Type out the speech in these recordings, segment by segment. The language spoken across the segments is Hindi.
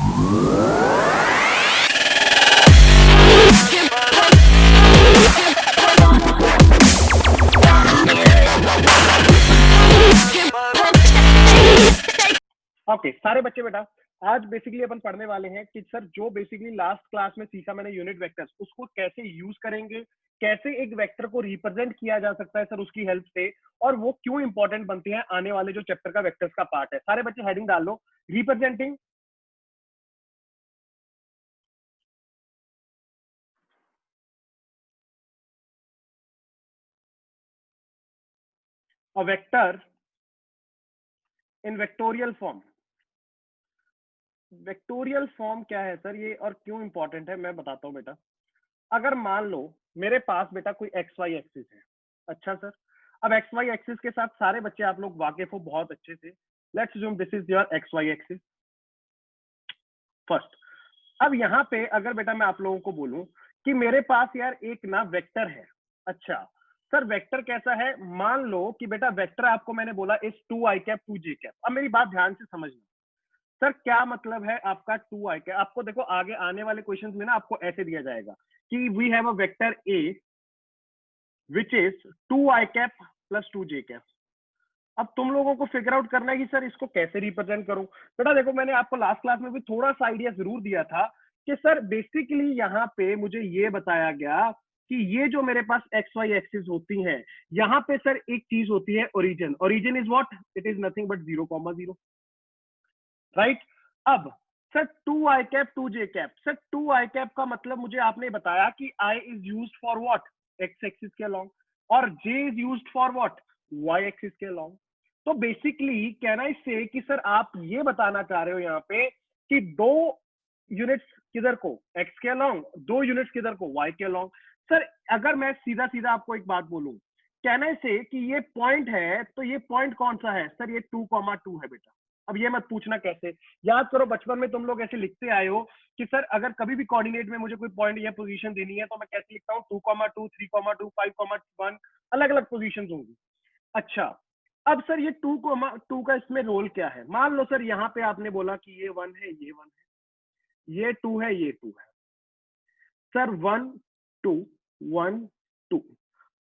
ओके सारे बच्चे बेटा, आज बेसिकली अपन पढ़ने वाले हैं कि सर जो बेसिकली लास्ट क्लास में सीखा मैंने यूनिट वेक्टर्स, उसको कैसे यूज करेंगे, कैसे एक वेक्टर को रिप्रेजेंट किया जा सकता है सर उसकी हेल्प से, और वो क्यों इंपॉर्टेंट बनती है आने वाले जो चैप्टर का वेक्टर्स का पार्ट है। सारे बच्चे हेडिंग डाल लो, representing a vector in vectorial form. Vectorial form क्या है सर ये और क्यों इंपॉर्टेंट है, मैं बताता हूँ बेटा। अगर मान लो मेरे पास बेटा कोई एक्स वाई एक्सिस है, अच्छा सर, अब एक्स वाई एक्सिस के साथ सारे बच्चे आप लोग वाकिफ हो बहुत अच्छे से। Let's assume this is your X Y axis first. अब यहाँ पे अगर बेटा मैं आप लोगों को बोलूं कि मेरे पास यार एक ना वेक्टर है, अच्छा सर वेक्टर कैसा है, मान लो कि बेटा वेक्टर आपको मैंने बोला इस two I cap two J cap. अब मेरी बात ध्यान से समझना सर, क्या मतलब है आपका टू आई कैप। आपको देखो आगे आने वाले क्वेश्चंस में ना आपको ऐसे दिया जाएगा कि we have a vector A which is two I cap plus two J cap. अब तुम लोगों को फिगर आउट करना है कि सर इसको कैसे रिप्रेजेंट करूं। बेटा देखो मैंने आपको लास्ट क्लास में भी थोड़ा सा आइडिया जरूर दिया था कि सर बेसिकली यहाँ पे मुझे ये बताया गया कि ये जो मेरे पास एक्स वाई एक्सिस होती हैं, यहाँ पे सर एक चीज होती है origin. Origin is what, it is nothing but 0,0, right. अब sir two I cap two J cap, sir two I cap का मतलब मुझे आपने बताया कि I is used for what, X axis के अलोंग, और J is used for what, Y axis के अलोंग। तो बेसिकली कहना इससे कि सर आप ये बताना चाह रहे हो यहाँ पे कि दो यूनिट्स किधर को, एक्स के अलोंग, दो यूनिट्स किधर को, वाई के अलोंग। सर अगर मैं सीधा सीधा आपको एक बात बोलूं, कहने से कि ये पॉइंट है, तो ये पॉइंट कौन सा है सर, ये 2,2 है बेटा। अब ये मत पूछना कैसे, याद करो बचपन में तुम लोग ऐसे लिखते आए हो कि सर अगर कभी भी कोऑर्डिनेट में मुझे कोई पॉइंट या पोजीशन देनी है तो मैं कैसे लिखता हूँ, 2,2 3,2 5,1, अलग अलग पोजीशन होंगी। अच्छा अब सर ये 2,2 का इसमें रोल क्या है। मान लो सर यहाँ पे आपने बोला कि ये 1 है, ये 1 है, ये 2 है, ये 2 है, सर 1 2 1 2।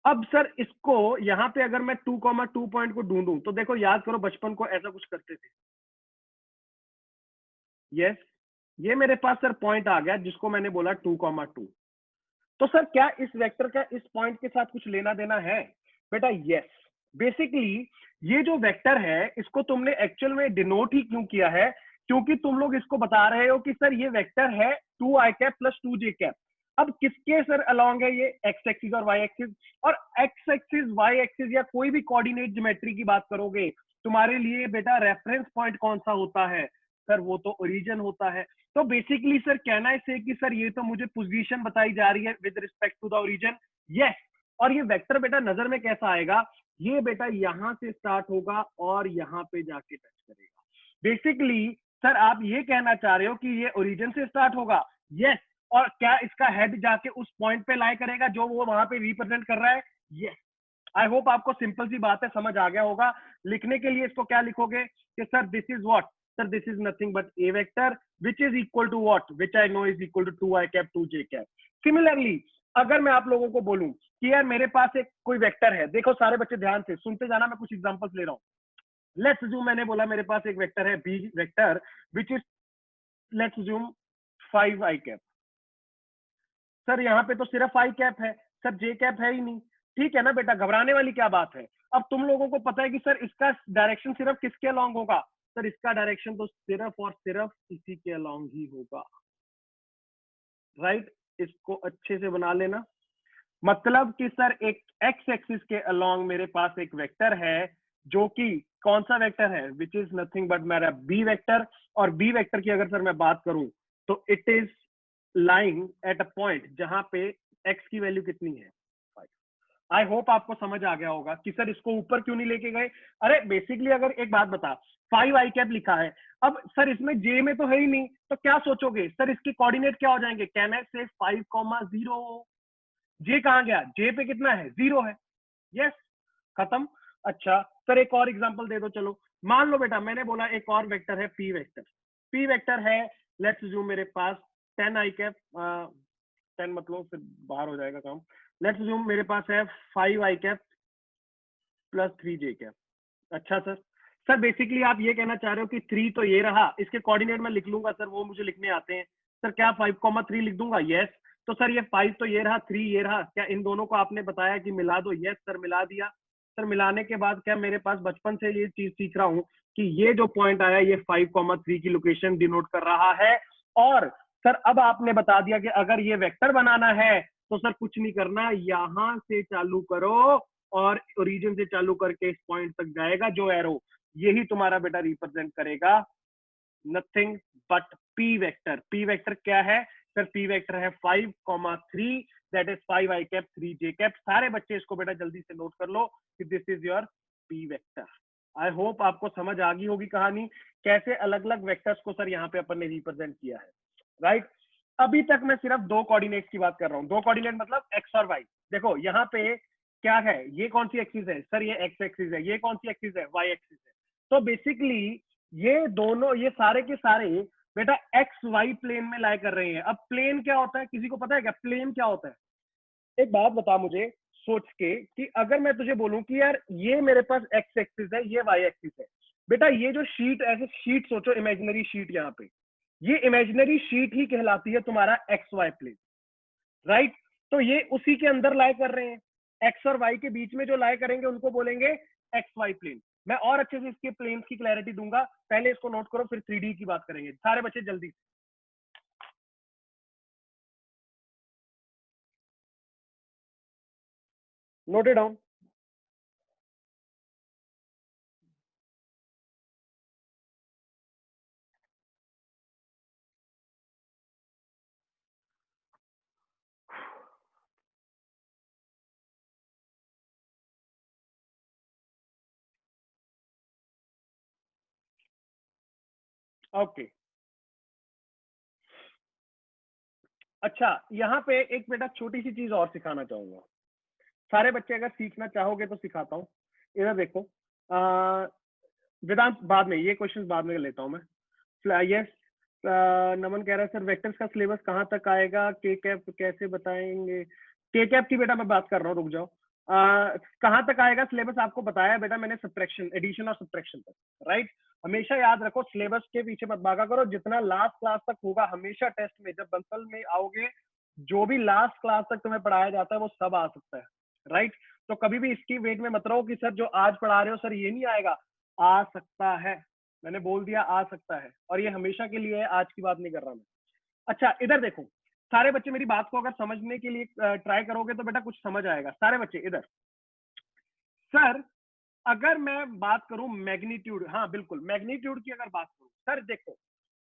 अब सर इसको यहाँ पे अगर मैं 2,2 पॉइंट को ढूंढूं तो देखो याद करो बचपन को ऐसा कुछ करते थे, यस ये मेरे पास सर पॉइंट आ गया जिसको मैंने बोला 2,2। तो सर क्या इस वेक्टर का इस पॉइंट के साथ कुछ लेना देना है बेटा, यस। बेसिकली ये जो वेक्टर है इसको तुमने एक्चुअल में डिनोट ही क्यों किया है, क्योंकि तुम लोग इसको बता रहे हो कि सर ये वेक्टर है two I cap plus two J cap. अब किसके सर अलोंग है ये, एक्स एक्सिस और वाई एक्सिस। और एक्स एक्सिस वाई एक्सिस या कोई भी कोऑर्डिनेट ज्योमेट्री की बात करोगे, तुम्हारे लिए बेटा रेफरेंस पॉइंट कौन सा होता है सर, वो तो ओरिजिन होता है। तो बेसिकली सर कहना है कि सर ये तो मुझे पोजीशन बताई जा रही है with respect to the origin, yes. और ये वेक्टर बेटा नजर में कैसा आएगा, ये बेटा यहां से स्टार्ट होगा और यहाँ पे जाके टच करेगा। बेसिकली सर आप ये कहना चाह रहे हो कि ये ओरिजिन से स्टार्ट होगा, यस। और क्या इसका हेड जाके उस पॉइंट पे लाई करेगा जो वो वहां पे रिप्रेजेंट कर रहा है, यस। आई होप आपको सिंपल सी बात है समझ आ गया होगा। लिखने के लिए इसको क्या लिखोगे कि sir this is what, sir this is nothing but a vector which is equal to what, which I know is equal to 2 I cap 2 j cap। Similarly अगर मैं आप लोगों को बोलूं कि यार मेरे पास एक कोई वेक्टर है, देखो सारे बच्चे ध्यान से सुनते जाना, मैं कुछ एग्जांपल्स ले रहा हूं। लेट्स अज्यूम मैंने बोला मेरे पास एक वेक्टर है B vector which is, let's assume 5 I cap। Sir यहाँ पे तो सिर्फ आई कैप है सर, जे कैप है ही नहीं, ठीक है ना बेटा, घबराने वाली क्या बात है। अब तुम लोगों को पता है कि सर इसका डायरेक्शन सिर्फ किसके अलोंग होगा, सर इसका डायरेक्शन तो सिर्फ और सिर्फ इसी के अलोंग ही होगा, राइट। इसको अच्छे से बना लेना, मतलब कि सर एक एक्स एक्सिस के अलोंग मेरे पास एक वेक्टर है जो कि कौन सा वेक्टर है, विच इज नथिंग बट मेरा बी वेक्टर। और बी वेक्टर की अगर सर मैं बात करूं तो it is lying at a point जहां पे एक्स की वैल्यू कितनी है, आई होप आपको समझ आ गया होगा कि सर इसको ऊपर क्यों नहीं लेके गए। अरे बेसिकली अगर एक बात बता, 5 आई कैप लिखा है, अब सर इसमें जे में तो है ही नहीं, तो क्या सोचोगे सर इसके कोऑर्डिनेट क्या हो जाएंगे, कैन आई से 5,0, जे कहां गया, जे पे कितना है, 0 है, यस खत्म। अच्छा सर एक और एग्जांपल दे दो चलो, मान लो बेटा मैंने बोला एक और वेक्टर है पी वेक्टर, पी वेक्टर है लेट्स अज्यूम मेरे पास 10 आई कैप, 10 मतलब फिर बाहर हो जाएगा काम। लेट्स अज्यूम मेरे पास है 5 आई कैप प्लस 3 जे कैप। अच्छा सर, सर बेसिकली आप ये कहना चाह रहे हो कि 3 तो ये रहा, इसके कोऑर्डिनेट मैं लिख लूंगा सर, वो मुझे लिखने आते हैं सर, क्या 5,3 लिख दूंगा? यस। तो सर ये 5 तो ये रहा, 3 ये रहा, क्या इन दोनों को आपने बताया कि मिला दो? यस सर, मिला दिया सर। मिलाने के बाद क्या मेरे पास बचपन से ये चीज सीख रहा हूँ कि ये जो पॉइंट आया ये 5,3 की लोकेशन डिनोट कर रहा है। और सर अब आपने बता दिया कि अगर ये वेक्टर बनाना है तो सर कुछ नहीं करना, यहां से चालू करो और ओरिजिन से चालू करके इस पॉइंट तक जाएगा जो एरो, यही तुम्हारा बेटा रिप्रेजेंट करेगा nothing but P vector. P vector क्या है सर? पी वेक्टर है 5,3, that is 5 I cap 3 J cap. सारे बच्चे इसको बेटा जल्दी से नोट कर लो कि this is your P vector. I hope आपको समझ आ गई होगी कहानी, कैसे अलग अलग वेक्टर्स को सर यहाँ पे अपन ने रिप्रेजेंट किया है, राइट। अभी तक मैं सिर्फ दो कोऑर्डिनेट्स की बात कर रहा हूँ। दो कोऑर्डिनेट मतलब एक्स और वाई। देखो यहाँ पे क्या है, ये कौन सी एक्सिस है सर? ये एक्स एक्सिस है। ये कौन सी एक्सिस है? वाई एक्सिस है। तो बेसिकली ये दोनों, ये सारे के सारे बेटा एक्स वाई प्लेन में लाई कर रहे हैं। अब प्लेन क्या होता है, किसी को पता है क्या प्लेन क्या होता है? एक बात बता मुझे सोच के कि अगर मैं तुझे बोलूं कि यार ये मेरे पास एक्स एक्सिस है, ये वाई एक्सिस है, बेटा ये जो शीट, ऐसे शीट सोचो, इमेजिनरी शीट, यहाँ पे ये इमेजिनरी शीट ही कहलाती है तुम्हारा एक्स वाई प्लेन, राइट। तो ये उसी के अंदर लाई कर रहे हैं, एक्स और वाई के बीच में जो लाई करेंगे उनको बोलेंगे एक्स वाई प्लेन। मैं और अच्छे से इसके प्लेन्स की क्लैरिटी दूंगा, पहले इसको नोट करो फिर 3D की बात करेंगे। सारे बच्चे जल्दी से नोट इट डाउन। ओके, अच्छा यहाँ पे एक बेटा छोटी सी चीज और सिखाना चाहूंगा। सारे बच्चे अगर सीखना चाहोगे तो सिखाता हूँ। इधर देखो, वेदांत बाद में, ये क्वेश्चन बाद में लेता हूँ मैं। यस, नमन कह रहा है सर वेक्टर्स का सिलेबस कहाँ तक आएगा, के कैप कैसे बताएंगे? के कैप की बेटा मैं बात कर रहा हूँ, रुक जाओ। कहाँ तक आएगा सिलेबस आपको बताया बेटा मैंने, सब्ट्रैक्शन, एडिशन और सब्ट्रैक्शन तक, राइट। हमेशा याद रखो सिलेबस के पीछे मत भागा करो, जितना लास्ट क्लास तक होगा हमेशा टेस्ट में जब बंसल में आओगे, जो भी लास्ट क्लास तक तुम्हें पढ़ाया जाता है वो सब आ सकता है, राइट। तो कभी भी इसकी वेट में मत रहो कि सर जो आज पढ़ा रहे हो सर ये नहीं आएगा, आ सकता है। मैंने बोल दिया आ सकता है, और ये हमेशा के लिए है, आज की बात नहीं कर रहा मैं। अच्छा इधर देखो, सारे बच्चे मेरी बात को अगर समझने के लिए ट्राई करोगे तो बेटा कुछ समझ आएगा। सारे बच्चे इधर, सर अगर मैं बात करूं मैग्नीट्यूड, हाँ बिल्कुल मैग्नीट्यूड की अगर बात करूं, सर देखो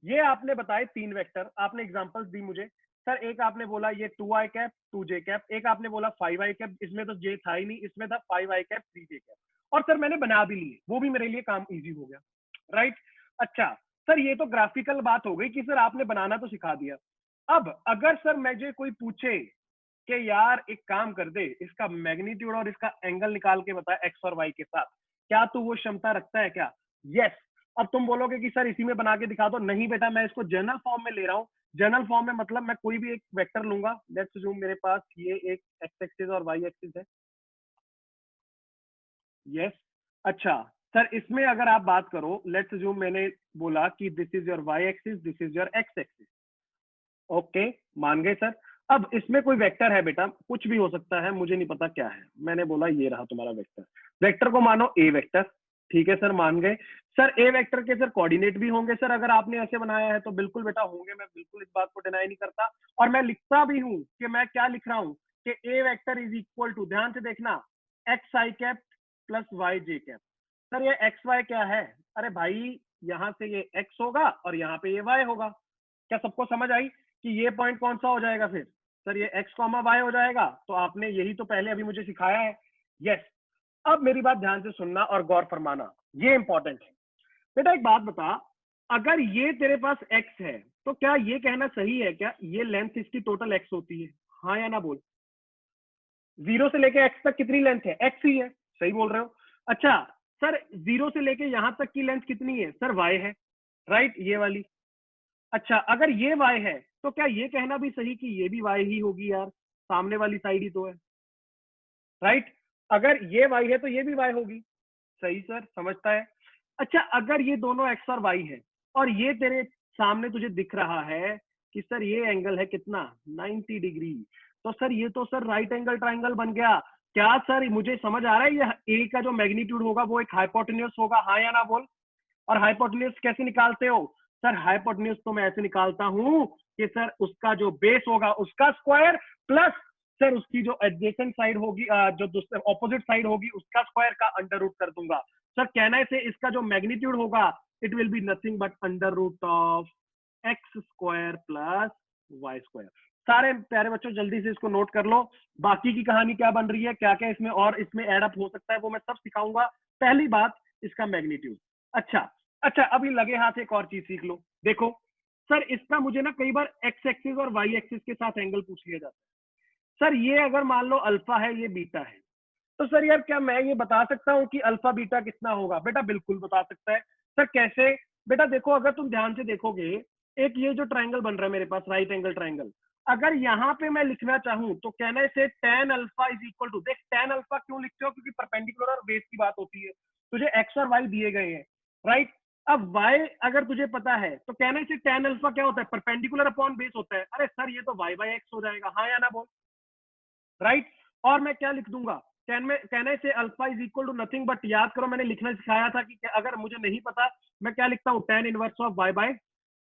ये आपने बताए 3 वेक्टर, आपने एग्जांपल्स दी मुझे। सर एक आपने बोला ये 2 आई कैप 2 जे कैप, एक आपने बोला 5 आई कैप, इसमें तो जे था ही नहीं, इसमें था 5 आई कैप 3 जे कैप, और सर मैंने बना भी लिए, वो भी मेरे लिए काम इजी हो गया, राइट। अच्छा सर ये तो ग्राफिकल बात हो गई कि सर आपने बनाना तो सिखा दिया। अब अगर सर मुझे कोई पूछे कि यार एक काम कर दे, इसका मैग्नीट्यूड और इसका एंगल निकाल के बता एक्स और वाई के साथ, क्या तू वो क्षमता रखता है क्या? यस। अब तुम बोलोगे कि सर इसी में बना के दिखा दो, नहीं बेटा मैं इसको जनरल फॉर्म में ले रहा हूँ। जनरल फॉर्म में मतलब मैं कोई भी एक वेक्टर लूंगा, लेट्स अज्यूम मेरे पास ये एक एक्स एक्सिस और वाई एक्सिस है, यस। अच्छा सर इसमें अगर आप बात करो, लेट्स अज्यूम मैंने बोला कि this is your Y axis, this is your X axis, okay, मान गए सर। अब इसमें कोई वेक्टर है बेटा, कुछ भी हो सकता है, मुझे नहीं पता क्या है, मैंने बोला ये रहा तुम्हारा वेक्टर, वेक्टर को मानो ए वेक्टर, ठीक है सर मान गए। सर ए वेक्टर के सर कोऑर्डिनेट भी होंगे सर, अगर आपने ऐसे बनाया है तो बिल्कुल बेटा होंगे, मैं बिल्कुल इस बात को डिनाई नहीं करता, और मैं लिखता भी हूं कि मैं क्या लिख रहा हूं कि ए वेक्टर इज इक्वल टू, ध्यान से देखना, एक्स आई कैप प्लस वाई जे कैप। सर ये एक्स वाई क्या है? अरे भाई यहाँ से ये एक्स होगा और यहाँ पे ये वाई होगा। क्या सबको समझ आई कि ये पॉइंट कौन सा हो जाएगा? फिर सर ये एक्स कॉमा वाई हो जाएगा, तो आपने यही तो पहले अभी मुझे सिखाया है, यस। अब मेरी बात ध्यान से सुनना और गौर फरमाना, ये इंपॉर्टेंट है बेटा। एक बात बता, अगर ये तेरे पास एक्स है तो क्या ये कहना सही है क्या ये लेंथ इसकी टोटल एक्स होती है? हाँ या ना बोल। जीरो से लेके एक्स तक कितनी लेंथ है? एक्स ही है, सही बोल रहे हो। अच्छा सर जीरो से लेके यहां तक की लेंथ कितनी है? सर वाई है, राइट, ये वाली। अच्छा अगर ये y है तो क्या ये कहना भी सही कि ये भी y ही होगी यार, सामने वाली साइड ही तो है, राइट? अगर ये y है तो ये भी y होगी। सही सर, समझता है। अच्छा अगर ये दोनों x और y है और ये तेरे सामने तुझे दिख रहा है कि सर ये एंगल है कितना 90 डिग्री, तो सर ये तो सर राइट एंगल ट्राइंगल बन गया। क्या सर मुझे समझ आ रहा है ये a का जो मैग्नीट्यूड होगा वो एक हाइपोटेन्यूज होगा, हाँ या ना बोल? और हाइपोटेन्यूज कैसे निकालते हो? सर हाइपोटेन्यूज तो मैं ऐसे निकालता हूं कि सर उसका जो बेस होगा उसका स्क्वायर प्लस सर उसकी जो एडजेसेंट साइड होगी, जो दूसरे ऑपोजिट साइड होगी उसका स्क्वायर का अंडर रूट कर दूंगा। सर कहने से इसका जो मैग्नीट्यूड होगा it will be nothing but under root of X square plus Y square. सारे प्यारे बच्चों जल्दी से इसको नोट कर लो। बाकी की कहानी क्या बन रही है, क्या क्या इसमें और इसमें एड अप हो सकता है वो मैं सब सिखाऊंगा। पहली बात इसका मैग्नीट्यूड। अच्छा अच्छा, अभी लगे हाथ एक और चीज सीख लो। देखो सर इसका मुझे ना कई बार एक्स एक्सिस और वाई एक्सिस के साथ एंगल पूछ लिया जाता है। सर ये अगर मान लो अल्फा है ये बीटा है, तो सर यार क्या मैं ये बता सकता हूँ कि अल्फा बीटा कितना होगा? बेटा बिल्कुल बता सकता है। सर कैसे? बेटा देखो अगर तुम ध्यान से देखोगे, एक ये जो ट्राइंगल बन रहा है मेरे पास राइट एंगल ट्राइंगल, अगर यहाँ पे मैं लिखना चाहूं तो कहना से tan alpha is equal to, देख tan अल्फा क्यों लिखते हो? क्योंकि परपेंडिकुलर और बेस की बात होती है, तुझे एक्स और वाई दिए गए हैं, राइट? अब y अगर तुझे पता है तो कहना से tan अल्फा क्या होता है? परपेंडिकुलर अपॉन बेस होता है। अरे सर ये तो y बाई एक्स हो जाएगा, हाँ या ना बोल, राइट? और मैं क्या लिख दूंगा? कहने से alpha is equal to nothing but, याद करो मैंने लिखना सिखाया था कि अगर मुझे नहीं पता मैं क्या लिखता हूँ, tan inverse of y by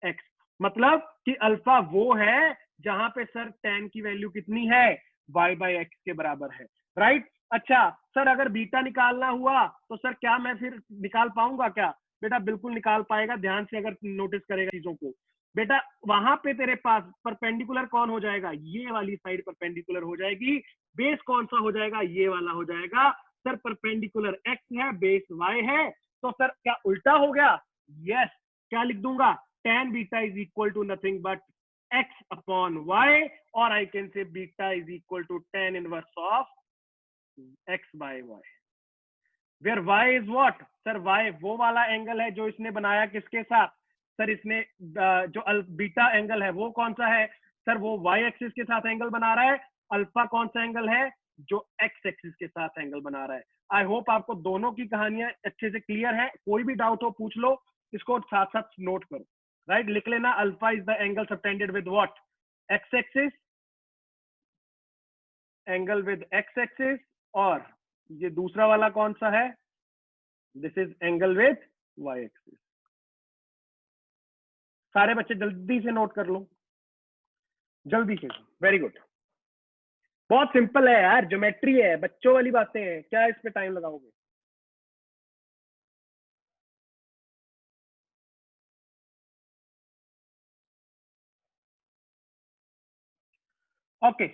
X. मतलब कि अल्फा वो है जहां पे सर tan की वैल्यू कितनी है, y बाय एक्स के बराबर है, राइट? अच्छा सर अगर बीटा निकालना हुआ तो सर क्या मैं फिर निकाल पाऊंगा क्या? बेटा बिल्कुल निकाल पाएगा, ध्यान से अगर नोटिस करेगा चीजों को। बेटा वहां पे तेरे पास परपेंडिकुलर कौन हो जाएगा? ये वाली साइड परपेंडिकुलर हो जाएगी। बेस कौन सा हो जाएगा? ये वाला हो जाएगा। सर परपेंडिकुलर एक्स है, बेस वाई है, तो सर क्या उल्टा हो गया? यस। क्या लिख दूंगा? tan beta is equal to nothing but x upon y, और I can say beta is equal to tan inverse of x by y, where y is what? Sir y वो वाला एंगल है जो इसने बनाया किसके साथ? सर इसने जो बीटा एंगल है वो कौन सा है? सर वो वाई एक्सिस के साथ एंगल बना रहा है। अल्फा कौन सा एंगल है? जो एक्स एक्सिस के साथ एंगल बना रहा है। आई होप आपको दोनों की कहानियां अच्छे से क्लियर है। कोई भी डाउट हो पूछ लो, इसको साथ साथ नोट करो, राइट? लिख लेना alpha is the angle subtended with what? X axis, angle with X axis, और ये दूसरा वाला कौन सा है? This is angle with Y axis. सारे बच्चे जल्दी से नोट कर लो, जल्दी से। Very good. बहुत सिंपल है यार, ज्योमेट्री है, बच्चों वाली बातें हैं, क्या इस पे टाइम लगाओगे? ओके,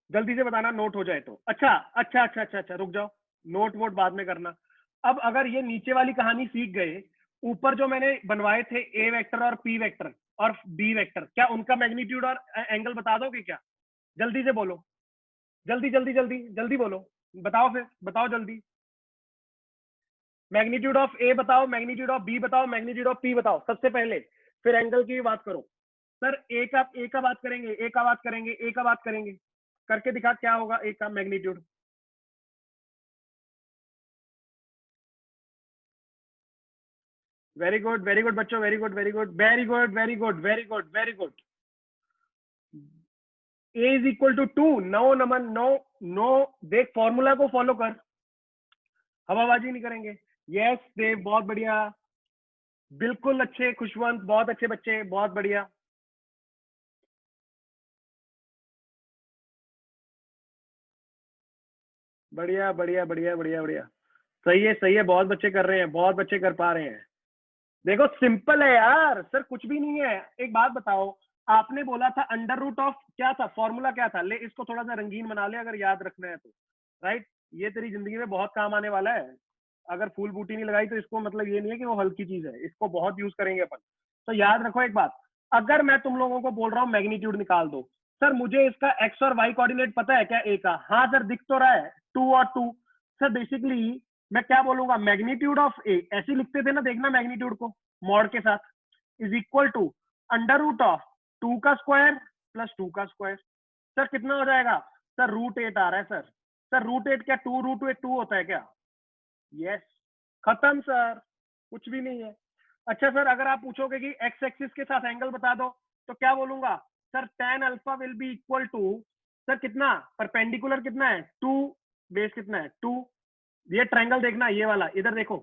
जल्दी से बताना नोट हो जाए तो। अच्छा अच्छा अच्छा अच्छा अच्छा, रुक जाओ, नोट वोट बाद में करना। अब अगर ये नीचे वाली कहानी सीख गए, ऊपर जो मैंने बनवाए थे ए वेक्टर और पी वेक्टर और बी वेक्टर, क्या उनका मैग्नीट्यूड और एंगल बता दोगे क्या? जल्दी से बोलो, जल्दी जल्दी जल्दी जल्दी बोलो, बताओ फिर, बताओ जल्दी। मैग्नीट्यूड ऑफ ए बताओ, मैग्नीट्यूड ऑफ बी बताओ, मैग्नीट्यूड ऑफ पी बताओ सबसे पहले, फिर एंगल की बात करो। सर ए का बात करेंगे, ए का बात करेंगे, ए का बात करेंगे, करके दिखा क्या होगा ए का मैग्नीट्यूड। वेरी गुड बच्चों, very good very good very good very good very good very good. A is equal to 2। No Naman, no no, देख फॉर्मूला को फॉलो कर, हवाबाजी नहीं करेंगे। यस देव, बहुत बढ़िया, बिल्कुल अच्छे खुशवंत, बहुत अच्छे बच्चे, बहुत बढ़िया। बढ़िया बढ़िया बढ़िया बढ़िया बढ़िया, सही है, बहुत बच्चे कर रहे हैं, बहुत बच्चे कर पा रहे हैं। देखो सिंपल है यार सर, कुछ भी नहीं है। एक बात बताओ, आपने बोला था अंडर रूट ऑफ, क्या था फॉर्मूला, क्या था? ले इसको थोड़ा सा रंगीन बना ले अगर याद रखना है तो, राइट? ये तेरी जिंदगी में बहुत काम आने वाला है। अगर फूल बूटी नहीं लगाई तो इसको मतलब ये नहीं है कि वो हल्की चीज है, इसको बहुत यूज करेंगे अपन। तो याद रखो एक बात, अगर मैं तुम लोगों को बोल रहा हूँ मैग्नीट्यूड निकाल दो, सर मुझे इसका एक्स और वाई कोऑर्डिनेट पता है क्या ए का? हाँ सर दिख तो रहा है 2 और 2। सर बेसिकली मैं क्या बोलूंगा, मैग्नीट्यूड ऑफ ए, ऐसे लिखते थे ना, देखना मैग्नीट्यूड को मॉड के साथ, is equal to under root of 2 का स्क्वायर प्लस 2 का स्क्वायर। सर कितना हो जाएगा? सर √8 आ रहा है सर। सर √8 क्या 2 होता है क्या? यस, खत्म सर, कुछ भी नहीं है। अच्छा सर, अगर आप पूछोगे कि एक्स एक्सिस के साथ एंगल बता दो तो क्या बोलूंगा? Sir tan alpha will be equal to, sir कितना परपेंडिकुलर कितना है 2, बेस कितना है 2। ये ट्रायंगल देखना, ये वाला इधर देखो,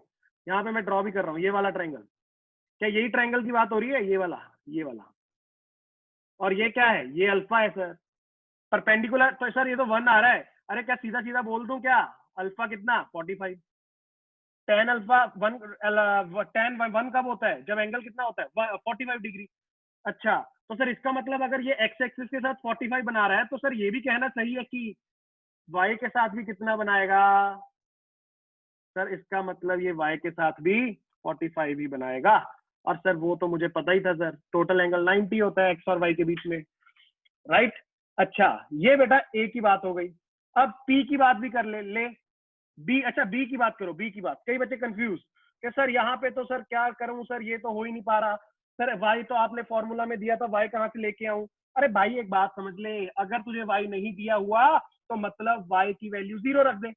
यहाँ पे मैं ड्रॉ भी कर रहा हूँ, ये वाला ट्रायंगल। क्या यही ट्रायंगल की बात हो रही है? ये वाला, ये वाला। और ये क्या है? ये अल्फा है सर। परपेंडिकुलर तो सर ये तो 1 आ रहा है। अरे क्या सीधा सीधा बोल दूं क्या? अल्फा कितना 45। tan अल्फा 1, tan 1 कब होता है? जब एंगल कितना होता है 45 डिग्री। अच्छा, तो सर इसका मतलब अगर ये एक्स एक्सिस के साथ 45 बना रहा है तो सर ये भी कहना सही है कि वाई के साथ भी कितना बनाएगा? सर इसका मतलब ये वाई के साथ भी 45 ही बनाएगा। और सर वो तो मुझे पता ही था सर, टोटल एंगल 90 होता है एक्स और वाई के बीच में, राइट। अच्छा, ये बेटा ए की बात हो गई। अब पी की बात भी कर ले बी। अच्छा बी की बात करो, बी की बात। कई बच्चे कंफ्यूज कि सर यहाँ पे तो सर क्या करूं सर, ये तो हो ही नहीं पा रहा। सर वाई तो आपने फॉर्मूला में दिया था, वाई कहाँ से लेके आऊं? अरे भाई एक बात समझ ले, अगर तुझे वाई नहीं दिया हुआ तो मतलब वाई की वैल्यू 0 रख दे।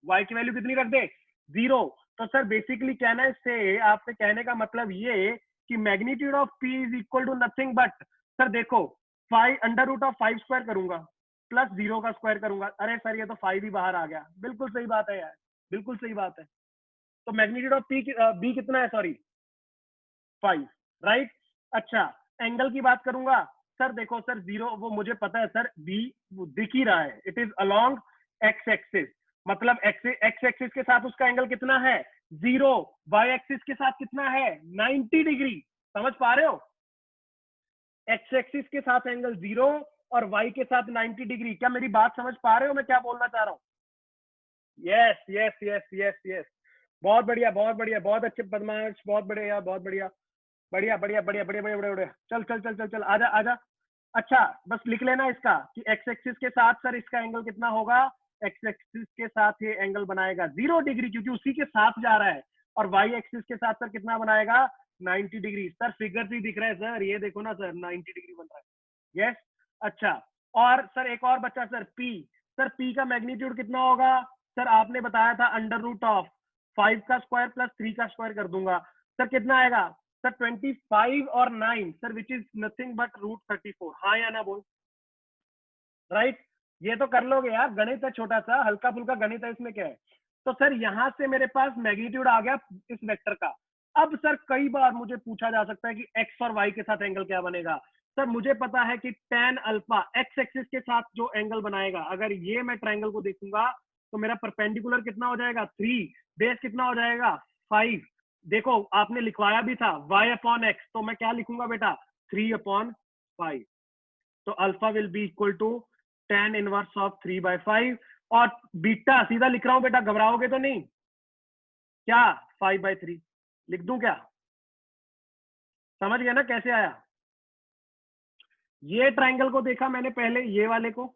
वाई की वैल्यू कितनी रख दे? 0। तो सर बेसिकली कहना से आपसे कहने का मतलब ये कि magnitude of P is equal to nothing but, sir देखो 5 अंडर रूट ऑफ 5 स्क्वायर करूंगा प्लस 0 का स्क्वायर करूंगा। अरे सर ये तो 5 ही बाहर आ गया। बिल्कुल सही बात है यार, बिल्कुल सही बात है। तो मैग्नीट्यूड ऑफ पी बी कितना है? Sorry 5, right. अच्छा, एंगल की बात करूंगा। सर देखो सर 0 वो मुझे पता है सर, बी दिख ही रहा है, it is along x axis. मतलब एक्स एक्सिस के साथ उसका एंगल कितना है? 0। वाई एक्सिस के साथ कितना है? 90 डिग्री। समझ पा रहे हो? एक्स एक्सिस के साथ एंगल 0 और वाई के साथ 90 डिग्री। क्या मेरी बात समझ पा रहे हो मैं क्या बोलना चाह रहा हूँ? Yes yes yes yes yes, बहुत बढ़िया बहुत बढ़िया, बहुत अच्छे बदमाश, बहुत बढ़िया बहुत बढ़िया, बढ़िया बढ़िया बढ़िया बढ़िया बढ़िया बढ़िया बढ़िया। चल चल चल चल चल, आजा आजा। अच्छा बस लिख लेना इसका कि एक्स एक्सिस के साथ सर इसका एंगल कितना होगा? एक्स एक्सिस के साथ ये एंगल बनाएगा 0 डिग्री क्योंकि उसी के साथ जा रहा है। और वाई एक्सिस के साथ सर कितना बनाएगा? 90 डिग्री। सर फिगर भी दिख रहा है सर, ये देखो ना सर 90 डिग्री बन रहा है। यस। अच्छा, और सर एक और बच्चा सर पी। सर पी का मैग्नीट्यूड कितना होगा? सर आपने बताया था अंडर रूट ऑफ 5 का स्क्वायर प्लस 3 का स्क्वायर कर दूंगा। सर कितना आएगा? सर 25 और 9 sir which is nothing but √34। हाँ या ना बोल, राइट। ये तो कर लोगे यार, गणित है छोटा सा, हल्का फुल्का गणित है, इसमें क्या है। तो सर यहां से मेरे पास मैग्नीट्यूड आ गया इस वेक्टर का। अब सर कई बार मुझे पूछा जा सकता है कि एक्स और वाई के साथ एंगल क्या बनेगा। सर मुझे पता है कि tan अल्फा एक्स एक्सिस के साथ जो एंगल बनाएगा, अगर ये मैं ट्रायंगल को देखूंगा तो मेरा परपेंडिकुलर कितना हो जाएगा 3, बेस कितना हो जाएगा 5। देखो आपने लिखवाया भी था y/x, तो मैं क्या लिखूंगा बेटा 3/5। तो alpha will be equal to tan inverse of 3/5। और बीटा सीधा लिख रहा हूं बेटा, घबराओगे तो नहीं? क्या 5/3 लिख दूं क्या? समझ गया ना कैसे आया? ये ट्रायंगल को देखा मैंने पहले, ये वाले को,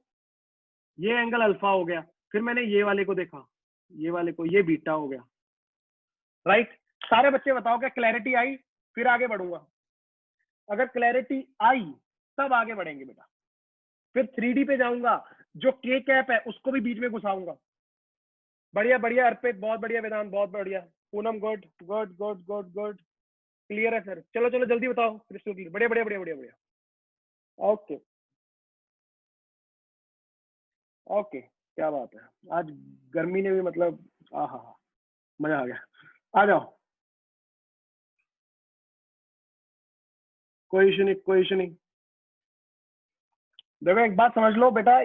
ये एंगल अल्फा हो गया। फिर मैंने ये वाले को देखा, ये वाले को, ये बीटा हो गया, राइट। सारे बच्चे बताओ क्या क्लैरिटी आई? फिर आगे बढ़ूंगा। अगर क्लैरिटी आई तब आगे बढ़ेंगे बेटा। फिर 3D पे जाऊंगा, जो के कैप है उसको भी बीच में घुसाऊंगा। बढ़िया बढ़िया अर्पित, बहुत बढ़िया वेदांत, बहुत बढ़िया। Poonam good good good good good, clear है सर। चलो चलो जल्दी बताओ, क्रिस्टल क्लियर, बढ़िया बढ़िया बढ़िया बढ़िया बढ़िया। ओके ओके, क्या बात है। आज गर्मी ने भी मतलब आहा, मजा आ गया। आ जाओ, कोई इशू नहीं, कोई इशू नहीं। देखो एक बात समझ लो बेटा,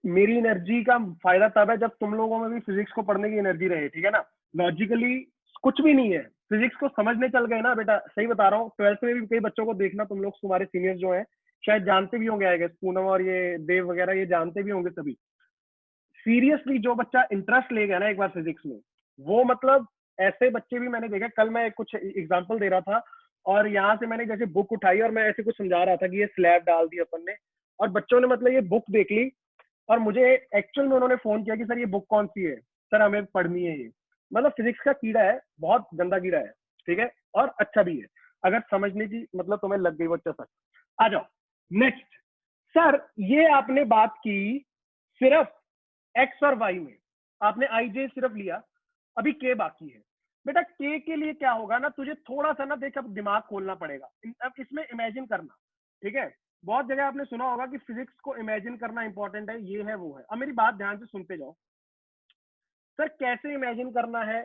मेरी एनर्जी का फायदा तब है जब तुम लोगों में भी फिजिक्स को पढ़ने की एनर्जी रहे, ठीक है ना। लॉजिकली कुछ भी नहीं है, फिजिक्स को समझने चल गए ना बेटा, सही बता रहा हूँ। 12th में भी कई बच्चों को देखना, तुम लोग तुम्हारे सीनियर्स जो हैं शायद जानते भी होंगे, आएगा पूनम और ये देव वगैरह, ये जानते भी होंगे सभी। सीरियसली जो बच्चा इंटरेस्ट ले गया ना एक बार फिजिक्स में, वो मतलब ऐसे बच्चे भी मैंने देखा। कल मैं कुछ एग्जाम्पल दे रहा था और यहाँ से मैंने जैसे बुक उठाई और मैं ऐसे कुछ समझा रहा था कि ये स्लैब डाल दी अपन ने, और बच्चों ने मतलब ये बुक देख ली और मुझे एक्चुअल में उन्होंने फोन किया कि सर ये बुक कौन सी है, सर हमें पढ़नी है ये। मतलब फिजिक्स का कीड़ा है, बहुत गंदा कीड़ा है, ठीक है, और अच्छा भी है। अगर समझने की मतलब तुम्हें लग गई वो चसक। आ जाओ नेक्स्ट। सर ये आपने बात की सिर्फ एक्स और वाई में, आपने आई जे सिर्फ लिया, अभी के बाकी है। बेटा के के लिए क्या होगा ना, तुझे थोड़ा सा ना देख अब दिमाग खोलना पड़ेगा, अब इसमें इमेजिन करना, ठीक है। बहुत जगह आपने सुना होगा कि फिजिक्स को इमेजिन करना इंपॉर्टेंट है, ये है वो है। अब मेरी बात ध्यान से सुनते जाओ। सर कैसे इमेजिन करना है,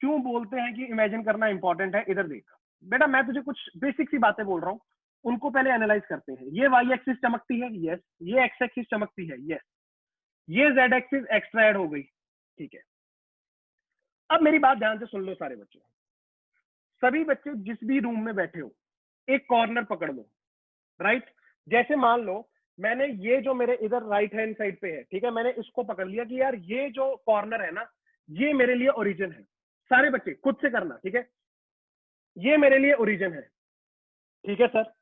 क्यों बोलते हैं कि इमेजिन करना इंपॉर्टेंट है, इधर देख बेटा, मैं तुझे कुछ बेसिक सी बातें बोल रहा हूँ, उनको पहले एनालाइज करते हैं। ये वाई एक्सिस चमकती है, यस। ये एक्स एक्सिस चमकती है, यस। ये जेड एक्सिस एक्स्ट्रा ऐड हो गई, ठीक है। अब मेरी बात ध्यान से सुन लो सारे बच्चे, सभी बच्चे जिस भी रूम में बैठे हो एक कॉर्नर पकड़ लो, राइट। जैसे मान लो मैंने ये जो मेरे इधर राइट हैंड साइड पे है, ठीक है, मैंने इसको पकड़ लिया कि यार ये जो कॉर्नर है ना, ये मेरे लिए ओरिजिन है। सारे बच्चे खुद से करना, ठीक है, ये मेरे लिए ओरिजिन है, ठीक है सर।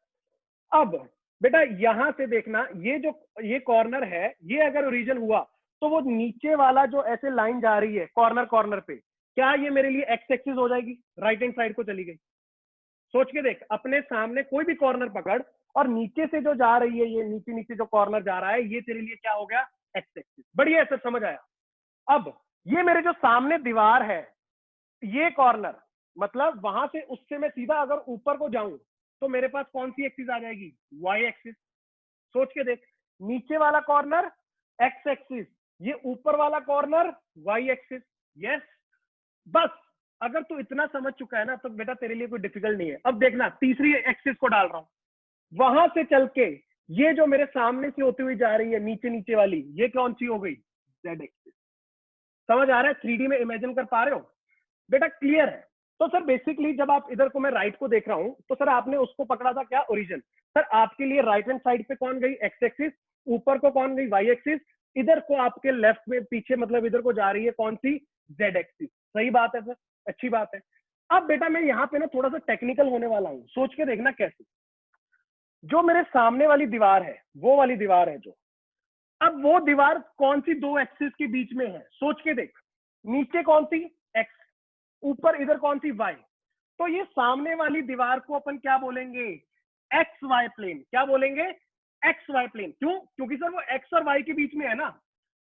अब बेटा यहां से देखना, ये जो ये कॉर्नर है, ये अगर ओरिजिन हुआ तो वो नीचे वाला जो ऐसे लाइन जा रही है कॉर्नर कॉर्नर पे, क्या ये मेरे लिए एक्स एक्सिस हो जाएगी, राइट हैंड साइड को चली गई। सोच के देख, अपने सामने कोई भी कॉर्नर पकड़ और नीचे से जो जा रही है, ये नीचे नीचे जो कॉर्नर जा रहा है, ये तेरे लिए क्या हो गया, एक्स एक्सिस। बढ़िया सर, समझ आया। अब ये मेरे जो सामने दीवार है, ये कॉर्नर, मतलब वहां से उससे मैं सीधा अगर ऊपर को जाऊं तो मेरे पास कौन सी एक्सिस आ जाएगी, वाई एक्सिस। सोच के देख, नीचे वाला कॉर्नर एक्स एक्सिस, ये ऊपर वाला कॉर्नर वाई एक्सिस, यस। बस अगर तू इतना समझ चुका है ना तो बेटा तेरे लिए कोई डिफिकल्ट नहीं है। अब देखना तीसरी एक्सिस को डाल रहा हूं, वहां से चल के ये जो मेरे सामने से होती हुई जा रही है नीचे नीचे वाली, ये कौन सी हो गई, जेड एक्सिस। समझ आ रहा है, 3D में इमेजिन कर पा रहे हो बेटा, क्लियर है। तो सर बेसिकली जब आप इधर को, मैं राइट को देख रहा हूं, तो सर आपने उसको पकड़ा था क्या, ओरिजिन। सर आपके लिए राइट हैंड साइड पे कौन गई, एक्स एक्सिस, ऊपर को कौन गई, वाई एक्सिस, इधर को आपके लेफ्ट में पीछे मतलब इधर को जा रही है कौन सी, जेड एक्सिस। सही बात है सर, अच्छी बात है। अब बेटा मैं यहाँ पे ना थोड़ा सा टेक्निकल होने वाला हूँ, सोच के देखना कैसे। जो मेरे सामने वाली दीवार है, वो वाली दीवार है जो, अब वो दीवार कौन सी दो एक्सिस के बीच में है, सोच के देख। नीचे कौन सी, एक्स, ऊपर इधर कौन सी, वाई। तो ये सामने वाली दीवार को अपन क्या बोलेंगे, एक्स वाई प्लेन। क्या बोलेंगे, एक्स वाई प्लेन। क्यों, क्योंकि सर वो एक्स और वाई के बीच में है ना।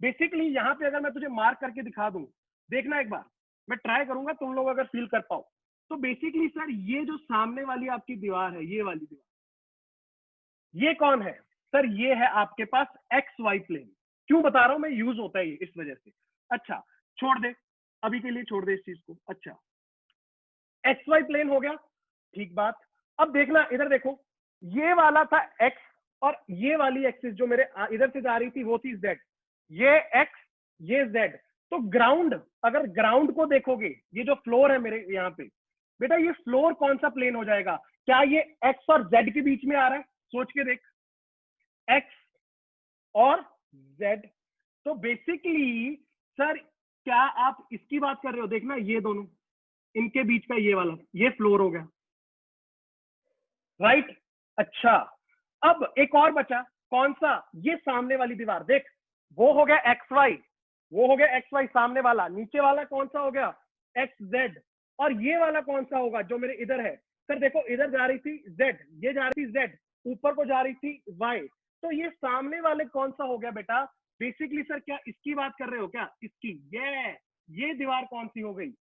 बेसिकली यहाँ पे अगर मैं तुझे मार्क करके दिखा दूं, देखना एक बार, मैं ट्राई करूंगा तुम लोग अगर फील कर पाओ। तो बेसिकली सर ये जो सामने वाली आपकी दीवार है, ये वाली दीवार, ये कौन है सर, ये है आपके पास एक्स वाई प्लेन। क्यों बता रहा हूं मैं, यूज होता है ये इस वजह से। अच्छा छोड़ दे, अभी के लिए छोड़ दे इस चीज को। अच्छा एक्स वाई प्लेन हो गया, ठीक बात। अब देखना इधर देखो, ये वाला था एक्स और ये वाली एक्सिस जो मेरे इधर से जा रही थी वो थी जेड। ये एक्स, ये जेड। तो ग्राउंड, अगर ग्राउंड को देखोगे, ये जो फ्लोर है मेरे यहाँ पे, बेटा ये फ्लोर कौन सा प्लेन हो जाएगा, क्या ये एक्स और जेड के बीच में आ रहा है, सोच के देख, एक्स और जेड। तो बेसिकली सर क्या आप इसकी बात कर रहे हो, देखना ये दोनों, इनके बीच का ये वाला, ये फ्लोर हो गया, राइट। अच्छा अब एक और बचा, कौन सा, ये सामने वाली दीवार देख, वो हो गया एक्स वाई, वो हो गया एक्स वाई सामने वाला। नीचे वाला कौन सा हो गया, एक्स जेड। और ये वाला कौन सा होगा जो मेरे इधर है, सर देखो इधर जा रही थी जेड, ये जा रही थी जेड, ऊपर को जा रही थी वाई। तो ये सामने वाले कौन सा हो गया बेटा, बेसिकली सर क्या इसकी बात कर रहे हो क्या, इसकी, ये दीवार कौन सी हो गई,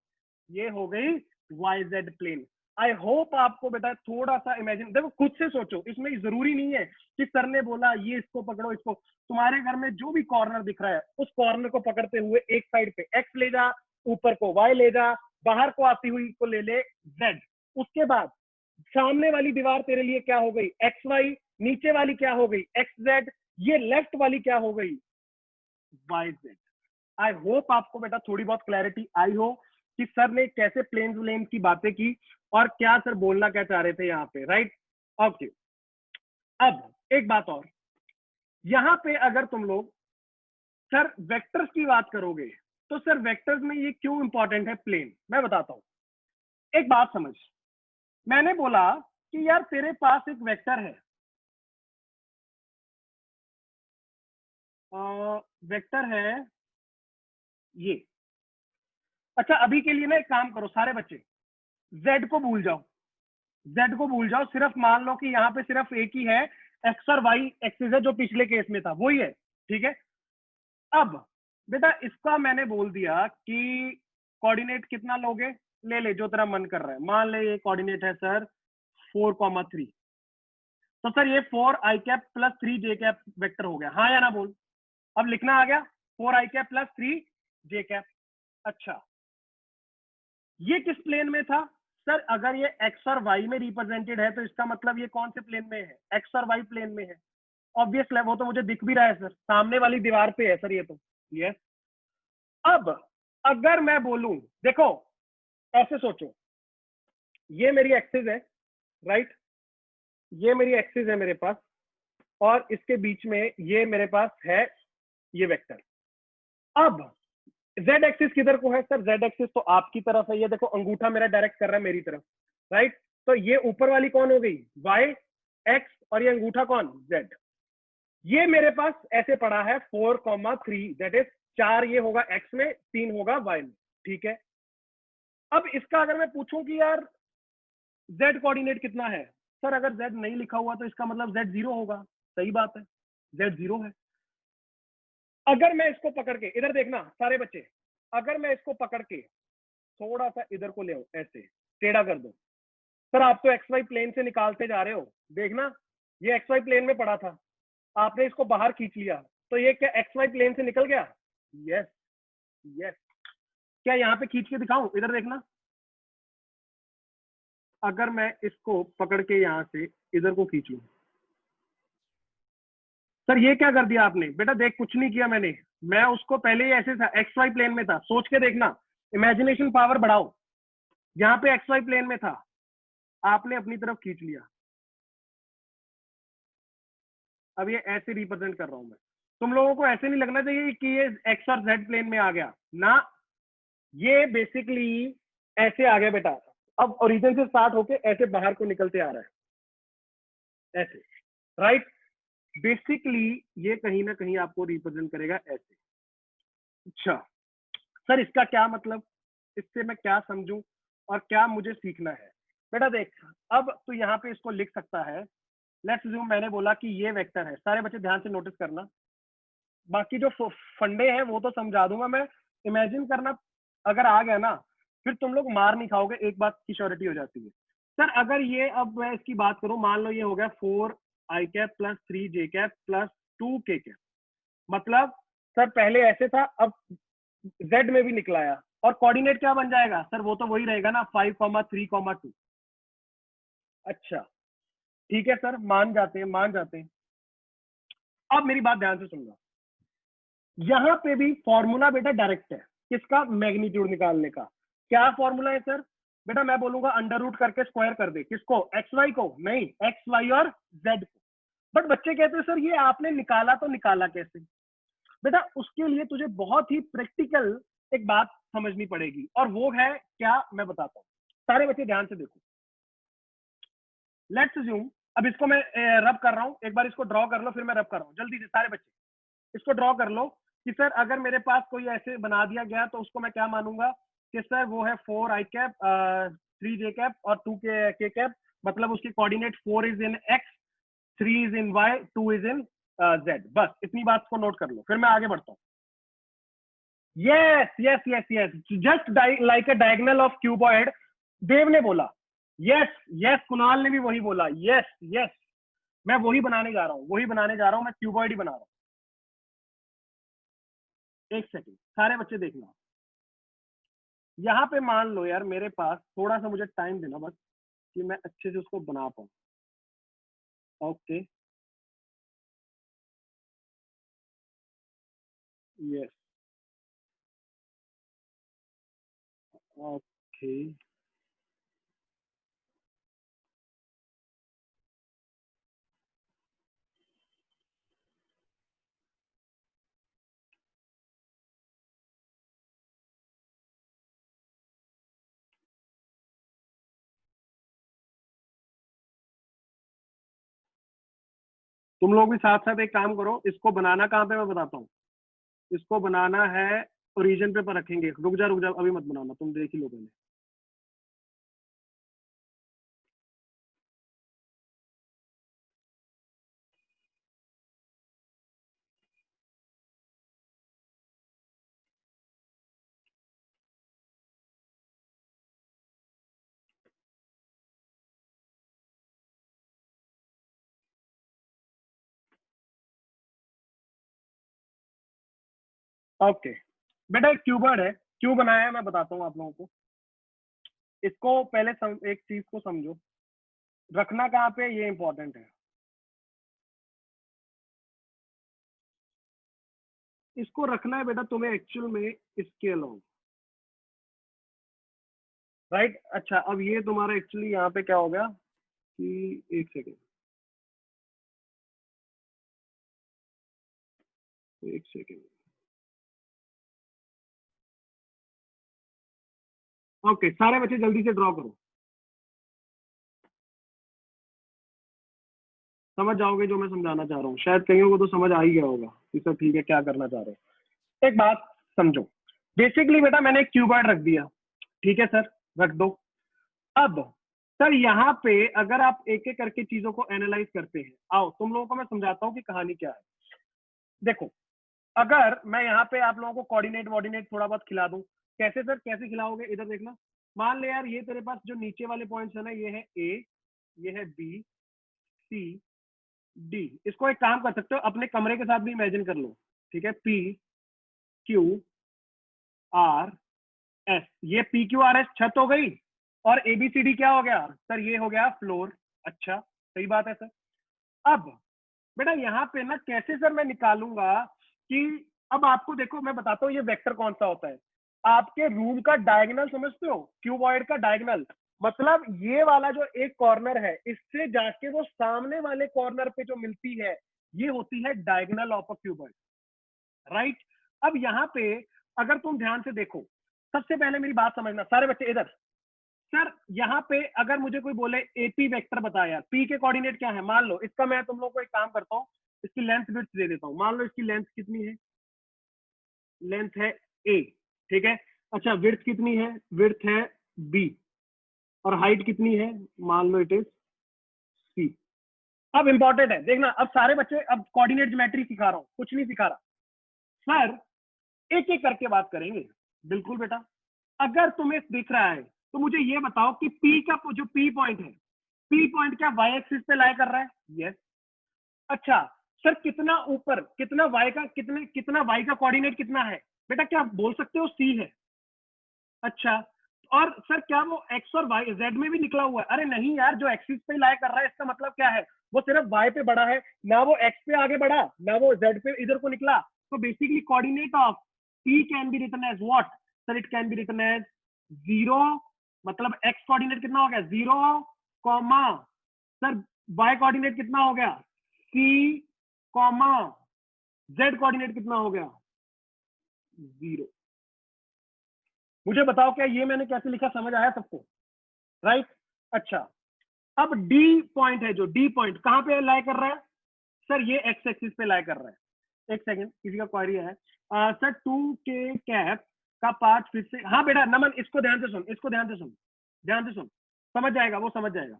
ये हो गई Y Z plane. I hope आपको बेटा थोड़ा सा इमेजिन, देखो खुद से सोचो, इसमें जरूरी नहीं है कि सर ने बोला ये इसको पकड़ो इसको, तुम्हारे घर में जो भी कॉर्नर दिख रहा है उस कॉर्नर को पकड़ते हुए एक साइड पे एक्स ले जा, ऊपर को वाई ले जा, बाहर को आती हुई को ले ले जेड। उसके बाद सामने वाली दीवार तेरे लिए क्या हो गई, एक्स वाई, नीचे वाली क्या हो गई, एक्स जेड, ये लेफ्ट वाली क्या हो गई, वाई जेड। आई होप आपको बेटा थोड़ी बहुत क्लैरिटी आई हो कि सर ने कैसे प्लेन व्लेन की बातें की और क्या सर बोलना क्या चाह रहे थे यहाँ पे, राइट। ओके अब एक बात और, यहाँ पे अगर तुम लोग सर वेक्टर्स की बात करोगे तो सर वेक्टर्स में ये क्यों इंपॉर्टेंट है प्लेन, मैं बताता हूं। एक बात समझ, मैंने बोला कि यार तेरे पास एक वेक्टर है, वेक्टर है ये। अच्छा अभी के लिए ना एक काम करो सारे बच्चे, जेड को भूल जाओ, Z को भूल जाओ, सिर्फ मान लो कि यहाँ पे सिर्फ एक ही है, एक्स और वाई एक्सिस है जो पिछले केस में था, वही है, ठीक है। अब बेटा इसका मैंने बोल दिया कि कोऑर्डिनेट कितना लोगे, ले ले जो तेरा मन कर रहा है। मान ले ये कोऑर्डिनेट है सर 4,3, तो सर ये 4i cap plus 3j cap vector हो गया, हाँ या ना बोल। अब लिखना आ गया 4i cap plus 3j cap. अच्छा, ये किस प्लेन में था सर? अगर ये एक्स और वाई में रिप्रेजेंटेड है तो इसका मतलब ये कौन से प्लेन में है? एक्स और वाई प्लेन में है। ऑब्वियस है, वो तो मुझे दिख भी रहा है सर, सामने वाली दीवार पे है सर ये तो। यस। अब अगर मैं बोलूं, देखो ऐसे सोचो, ये मेरी एक्सिस है, राइट, ये मेरी एक्सिस है मेरे पास, और इसके बीच में ये मेरे पास है ये वेक्टर। अब जेड एक्सिस किधर को है सर? जेड एक्सिस तो आपकी तरफ है, ये देखो अंगूठा मेरा डायरेक्ट कर रहा है मेरी तरफ, राइट। तो ये ऊपर वाली कौन हो गई? वाई एक्स, और ये अंगूठा कौन? जेड। ये मेरे पास ऐसे पड़ा है 4,3, दैट इज 4 ये होगा एक्स में, 3 होगा वाई में, ठीक है। अब इसका अगर मैं पूछूं कि यार जेड कोऑर्डिनेट कितना है, सर अगर जेड नहीं लिखा हुआ तो इसका मतलब जेड 0 होगा, सही बात है, जेड 0 है। अगर मैं इसको पकड़ के, इधर देखना सारे बच्चे, अगर मैं इसको पकड़ के थोड़ा सा इधर को ले आओ, ऐसे टेढ़ा कर दो, सर आप तो एक्स वाई प्लेन से निकालते जा रहे हो, देखना ये एक्स वाई प्लेन में पड़ा था, आपने इसको बाहर खींच लिया, तो ये क्या एक्स वाई प्लेन से निकल गया? Yes, yes. क्या यहाँ पे खींच के दिखाऊं? इधर देखना, अगर मैं इसको पकड़ के यहाँ से इधर को खींच लूं, सर ये क्या कर दिया आपने? बेटा देख, कुछ नहीं किया मैंने, मैं उसको पहले ही ऐसे था, एक्स वाई प्लेन में था, सोच के देखना, इमेजिनेशन पावर बढ़ाओ, यहाँ पे एक्स वाई प्लेन में था, आपने अपनी तरफ खींच लिया, अब ये ऐसे रिप्रेजेंट कर रहा हूं मैं। तुम लोगों को ऐसे नहीं लगना चाहिए कि ये एक्स और जेड प्लेन में आ गया ना, ये बेसिकली ऐसे आ गया बेटा, अब ओरिजिन से स्टार्ट होके ऐसे बाहर को निकलते आ रहा है, ऐसे, राइट। बेसिकली ये कहीं ना कहीं आपको रिप्रेजेंट करेगा ऐसे। अच्छा सर, इसका क्या मतलब, इससे मैं क्या समझूं और क्या मुझे सीखना है? बेटा देख, अब तू यहाँ पे इसको लिख सकता है, लेट्स अज्यूम मैंने बोला कि ये वेक्टर है, सारे बच्चे ध्यान से नोटिस करना, बाकी जो फंडे हैं वो तो समझा दूंगा मैं, इमेजिन करना अगर आ गया ना, फिर तुम लोग मार नहीं खाओगे, एक बात की श्योरिटी हो जाती है। सर अगर ये, अब मैं इसकी बात करूं, मान लो ये हो गया 4i cap plus 3j cap plus 2k cap, मतलब सर पहले ऐसे था, अब जेड में भी निकलाया, और कोऑर्डिनेट क्या बन जाएगा सर? वो तो वही रहेगा ना, 5,3,2। अच्छा ठीक है सर, मान जाते हैं, मान जाते हैं। अब मेरी बात ध्यान से सुनना, यहाँ पे भी फॉर्मूला बेटा डायरेक्ट है, किसका? मैग्नीट्यूड निकालने का। क्या फॉर्मूला है सर? बेटा मैं बोलूंगा अंडर रूट करके स्क्वायर कर दे, किसको? एक्स वाई को? नहीं, एक्स वाई और जेड को। बट बच्चे कहते हैं सर ये आपने निकाला तो निकाला कैसे? बेटा उसके लिए तुझे बहुत ही प्रैक्टिकल एक बात समझनी पड़ेगी, और वो है क्या, मैं बताता हूँ। सारे बच्चे ध्यान से देखो, लेट्स अज्यूम, अब इसको मैं रब कर रहा हूँ, एक बार इसको ड्रॉ कर लो, फिर मैं रब कर रहा हूँ, जल्दी से सारे बच्चे इसको ड्रॉ कर लो कि सर अगर मेरे पास कोई ऐसे बना दिया गया तो उसको मैं क्या मानूंगा कि सर वो है 4i कैप 3j कैप और 2k कैप, मतलब उसकी coordinate 4 is in X, 3 is in Y, 2 is in Z. बस इतनी बात को नोट कर लो, फिर मैं आगे बढ़ता हूँ। Yes yes yes yes, just like a diagonal of cuboid, Dev ने बोला। यस यस, कुणाल ने भी वही बोला, यस यस, मैं वही बनाने जा रहा हूँ, वही बनाने जा रहा हूँ, मैं क्यूबॉइड ही बना रहा हूँ। एक सेकेंड सारे बच्चे देखना, यहाँ पे मान लो यार मेरे पास, थोड़ा सा मुझे टाइम देना बस कि मैं अच्छे से उसको बना पाऊँ। Okay, yes, okay. तुम लोग भी साथ साथ एक काम करो, इसको बनाना कहाँ पे मैं बताता हूँ। इसको बनाना है ओरिजिन पे पर रखेंगे, रुक जा अभी मत बनाना, तुम देख ही लो पहले। ओके बेटा एक क्यूबर्ड है, क्यों बनाया है मैं बताता हूँ आप लोगों को। इसको पहले एक चीज को समझो, रखना कहाँ पे ये इंपॉर्टेंट है। इसको रखना है बेटा तुम्हें एक्चुअल में इसके अलावा, राइट। अच्छा अब ये तुम्हारा एक्चुअली यहाँ पे क्या हो गया कि एक सेकेंड, एक सेकेंड, ओके सारे बच्चे जल्दी से ड्रॉ करो, समझ जाओगे जो मैं समझाना चाह रहा हूँ। शायद कईयों को तो समझ आ ही गया होगा कि सर ठीक है क्या करना चाह रहे हो। एक बात समझो, बेसिकली बेटा मैंने एक क्यूबॉइड रख दिया, ठीक है सर, रख दो। अब सर यहाँ पे अगर आप एक एक करके चीजों को एनालाइज करते हैं, आओ तुम लोगों को मैं समझाता हूँ कि कहानी क्या है। देखो अगर मैं यहाँ पे आप लोगों को कोऑर्डिनेट वॉर्डिनेट थोड़ा बहुत खिला दूं, कैसे सर कैसे खिलाओगे, इधर देखना। मान ले यार ये तेरे पास जो नीचे वाले पॉइंट्स है ना, ये है ए, ये है बी, सी, डी। इसको एक काम कर सकते हो अपने कमरे के साथ भी इमेजिन कर लो, ठीक है। पी क्यू आर एस, ये पी क्यू आर एस छत हो गई, और एबीसीडी क्या हो गया सर, ये हो गया फ्लोर। अच्छा सही बात है सर। अब बेटा यहाँ पे ना कैसे सर मैं निकालूंगा कि, अब आपको देखो मैं बताता हूँ ये वेक्टर कौन सा होता है। आपके रूम का डायगोनल समझते हो, क्यूबॉइड का डायगोनल, मतलब ये वाला जो एक कॉर्नर है इससे जाके वो सामने वाले कॉर्नर पे जो मिलती है, ये होती है diagonal of a cuboid, right. अब यहाँ पे अगर तुम ध्यान से देखो, सबसे पहले मेरी बात समझना सारे बच्चे इधर। सर यहाँ पे अगर मुझे कोई बोले एपी वेक्टर बताया, पी के कोऑर्डिनेट क्या है, मान लो इसका मैं तुम लोग को एक काम करता हूँ, इसकी लेंथ विड्थ दे देता हूँ। मान लो इसकी लेंथ कितनी है, लेंथ है ए, ठीक है। अच्छा विड्थ कितनी है, विड्थ है बी, और हाइट कितनी है, मान लो इट इज सी। अब इंपॉर्टेंट है देखना, अब सारे बच्चे अब कोऑर्डिनेट ज्योमेट्री सिखा रहा हूँ, कुछ नहीं सिखा रहा सर, एक एक करके बात करेंगे। बिल्कुल बेटा, अगर तुम्हें दिख रहा है तो मुझे ये बताओ कि पी का जो पी पॉइंट है, पी पॉइंट क्या वाई एक्सिस पे लाई कर रहा है, यस। अच्छा सर कितना ऊपर, कितना वाई का, कितना वाई का कोऑर्डिनेट कितना है, बेटा क्या आप बोल सकते हो सी है। अच्छा और सर क्या वो एक्स और वाई जेड में भी निकला हुआ है, अरे नहीं यार जो एक्सिस पे लाई कर रहा है इसका मतलब क्या है, वो सिर्फ वाई पे बढ़ा है ना, वो एक्स पे आगे बढ़ा ना वो जेड पे इधर को निकला। तो basically coordinate of P can be written as what sir, it can be written as 0, मतलब एक्स कोऑर्डिनेट कितना हो गया 0 कॉमा, सर वाई कोऑर्डिनेट कितना हो गया सी कॉमा, जेड कोऑर्डिनेट कितना हो गया 0। मुझे बताओ क्या ये मैंने कैसे लिखा समझ आया सबको, राइट। अच्छा अब डी पॉइंट है, जो डी पॉइंट कहां पे लाई कर रहा है सर, ये एक्स एक्सिस पे लाई कर रहा है। एक सेकंड किसी का क्वेरी है सर 2k कैप का पार्ट फिर से, हाँ बेटा नमन इसको ध्यान से सुन, इसको ध्यान से सुन, ध्यान से सुन, समझ जाएगा वो समझ जाएगा।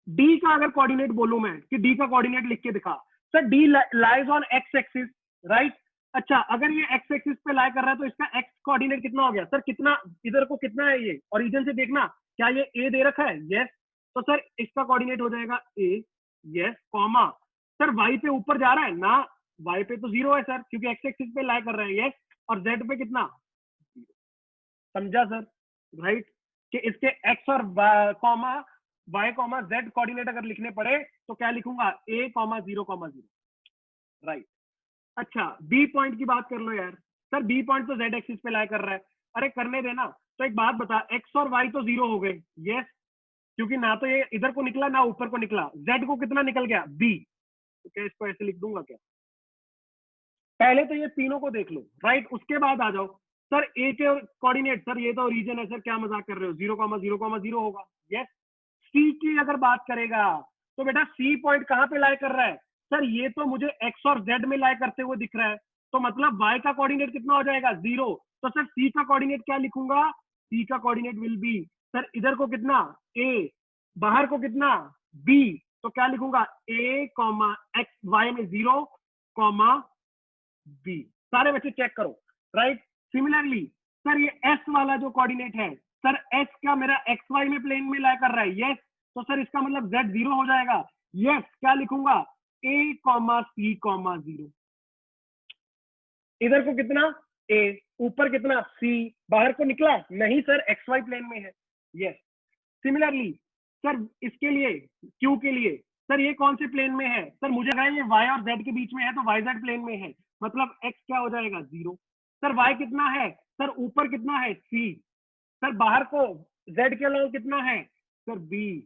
डी का अगर कोऑर्डिनेट बोलूं मैं कि डी का कोऑर्डिनेट लिख के दिखा, sir D lies on x axis, right. अच्छा अगर ये एक्स एक्सिस पे लाई कर रहा है तो इसका एक्स कोऑर्डिनेट कितना हो गया सर, कितना इधर को कितना है, ये ओरिजिन से देखना, क्या ये ए दे रखा है, यस। तो सर इसका कोऑर्डिनेट हो जाएगा ए, यस कॉमा, सर वाई पे ऊपर जा रहा है ना, वाई पे तो 0 है सर क्योंकि एक्स एक्सिस पे लाई कर रहा है, यस। और जेड पे कितना, समझा सर, राइट। कि इसके एक्स और comma Y comma Z coordinate अगर लिखने पड़े तो क्या लिखूंगा ए कॉमा 0, राइट। अच्छा बी पॉइंट की बात कर लो यार, सर बी पॉइंट तो जेड एक्सिस पे लाई कर रहा है, अरे करने देना। तो एक बात बता, एक्स और वाई तो 0 हो गए, यस, क्योंकि ना तो ये इधर को निकला ना ऊपर को निकला, जेड को कितना निकल गया बी, तो क्या इसको ऐसे लिख दूंगा क्या, पहले तो ये तीनों को देख लो, राइट। उसके बाद आ जाओ सर ए के कोऑर्डिनेट, सर ये तो रीजन है सर, क्या मजाक कर रहे हो, 0,0,0 होगा, यस। सी की अगर बात करेगा तो बेटा सी पॉइंट कहां पे लाई कर रहा है सर, ये तो मुझे एक्स और जेड में लाई करते हुए दिख रहा है, तो मतलब वाई का कोऑर्डिनेट कितना हो जाएगा 0। तो सर सी का कोऑर्डिनेट क्या लिखूंगा, सी का कोऑर्डिनेट विल बी, सर इधर को कितना ए, बाहर को कितना बी, तो क्या लिखूंगा ए कॉमा एक्स, वाई में 0 कॉमा बी। सारे बच्चे चेक करो, राइट। सिमिलरली सर ये एस वाला जो कोऑर्डिनेट है, सर एस का मेरा एक्स वाई में प्लेन में ला कर रहा है, यस। तो सर इसका मतलब जेड 0 हो जाएगा, यस। क्या लिखूंगा ए कॉमा सी कॉमा 0, इधर को कितना ए, ऊपर कितना सी, बाहर को निकला नहीं सर, एक्स वाई प्लेन में है। यस, सिमिलरली सर इसके लिए क्यू के लिए सर ये कौन से प्लेन में है सर, मुझे लगा ये वाई और जेड के बीच में है तो वाई जेड प्लेन में है, मतलब एक्स क्या हो जाएगा 0। सर वाई कितना है सर, ऊपर कितना है सी, सर बाहर को जेड के अलावा कितना है सर बी,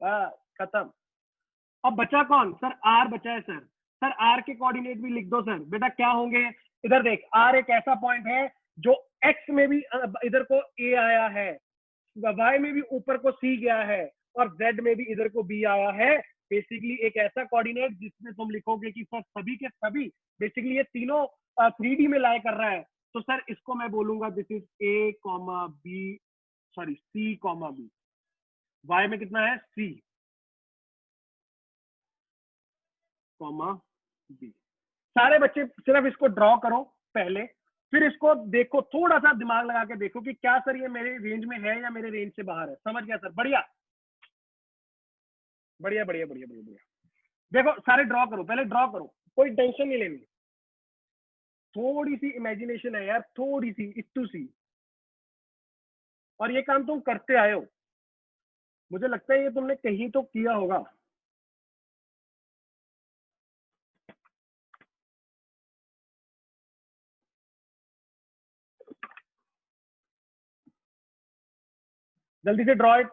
खत्म। अब बचा कौन सर, आर बचा है सर। सर आर के कोऑर्डिनेट भी लिख दो सर, बेटा क्या होंगे, इधर देख आर एक ऐसा पॉइंट है जो एक्स में भी इधर को ए आया है, वाई में भी ऊपर को सी गया है, और जेड में भी इधर को बी आया है। बेसिकली एक ऐसा कोऑर्डिनेट जिसमें तुम लिखोगे कि सर सभी के सभी बेसिकली ये तीनों 3D में लाई कर रहा है, तो सर इसको मैं बोलूंगा this is A comma B, sorry C comma B. Y में कितना है सी कॉमा बी। सारे बच्चे सिर्फ इसको ड्रॉ करो पहले, फिर इसको देखो, थोड़ा सा दिमाग लगा के देखो कि क्या सर ये मेरे रेंज में है या मेरे रेंज से बाहर है। समझ गया सर, बढ़िया बढ़िया बढ़िया बढ़िया बढ़िया बढ़िया। देखो सारे ड्रॉ करो, पहले ड्रॉ करो, कोई टेंशन नहीं लेनी, थोड़ी सी इमेजिनेशन है यार, थोड़ी सी इतू सी, और ये काम तुम करते आए हो, मुझे लगता है ये तुमने कहीं तो किया होगा। जल्दी से ड्रॉ इट।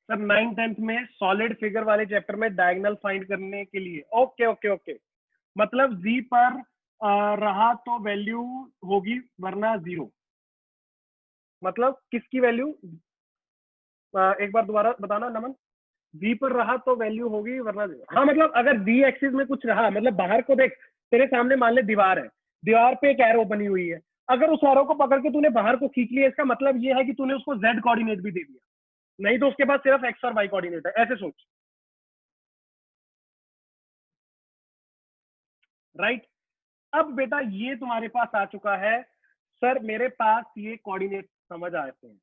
सर 9th-10th में सॉलिड फिगर वाले चैप्टर में डायगोनल फाइंड करने के लिए, ओके ओके ओके, मतलब जी पर रहा तो वैल्यू होगी वरना 0, मतलब किसकी वैल्यू, एक बार दोबारा बताना नमन। जी पर रहा तो वैल्यू होगी वरना 0, हाँ मतलब अगर जी एक्सिस में कुछ रहा, मतलब बाहर को देख, तेरे सामने मान ले दीवार है, दीवार पे एक एरो बनी हुई है, अगर उस एरो को पकड़ के तूने बाहर को खींच लिया, इसका मतलब ये है कि तूने उसको जेड कोऑर्डिनेट भी दे दिया, नहीं तो उसके पास सिर्फ एक्स और वाई कोऑर्डिनेट है, ऐसे सोच, राइट। अब बेटा ये तुम्हारे पास आ चुका है, सर मेरे पास ये कोऑर्डिनेट समझ आते हैं।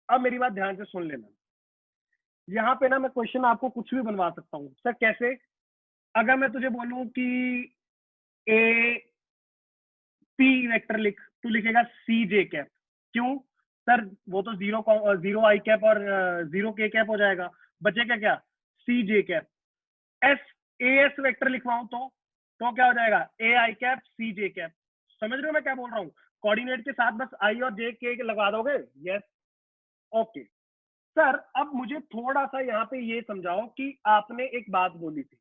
अब मेरी बात ध्यान से सुन लेना, यहाँ पे ना मैं क्वेश्चन आपको कुछ भी बनवा सकता हूँ सर, कैसे, अगर मैं तुझे बोलूं कि ए पी वेक्टर लिख, तू लिखेगा सी जे कैप, क्यों सर, वो तो 0 आई कैप और 0 के कैप हो जाएगा, बचेगा क्या C j cap. S A S vector लिखवाऊं तो क्या हो जाएगा ए आई कैप सी जे कैप। समझ रहे हो मैं क्या बोल रहा हूँ, कोऑर्डिनेट के साथ बस आई और जे के लगा दोगे, यस ओके। सर अब मुझे थोड़ा सा यहाँ पे ये समझाओ कि आपने एक बात बोली थी,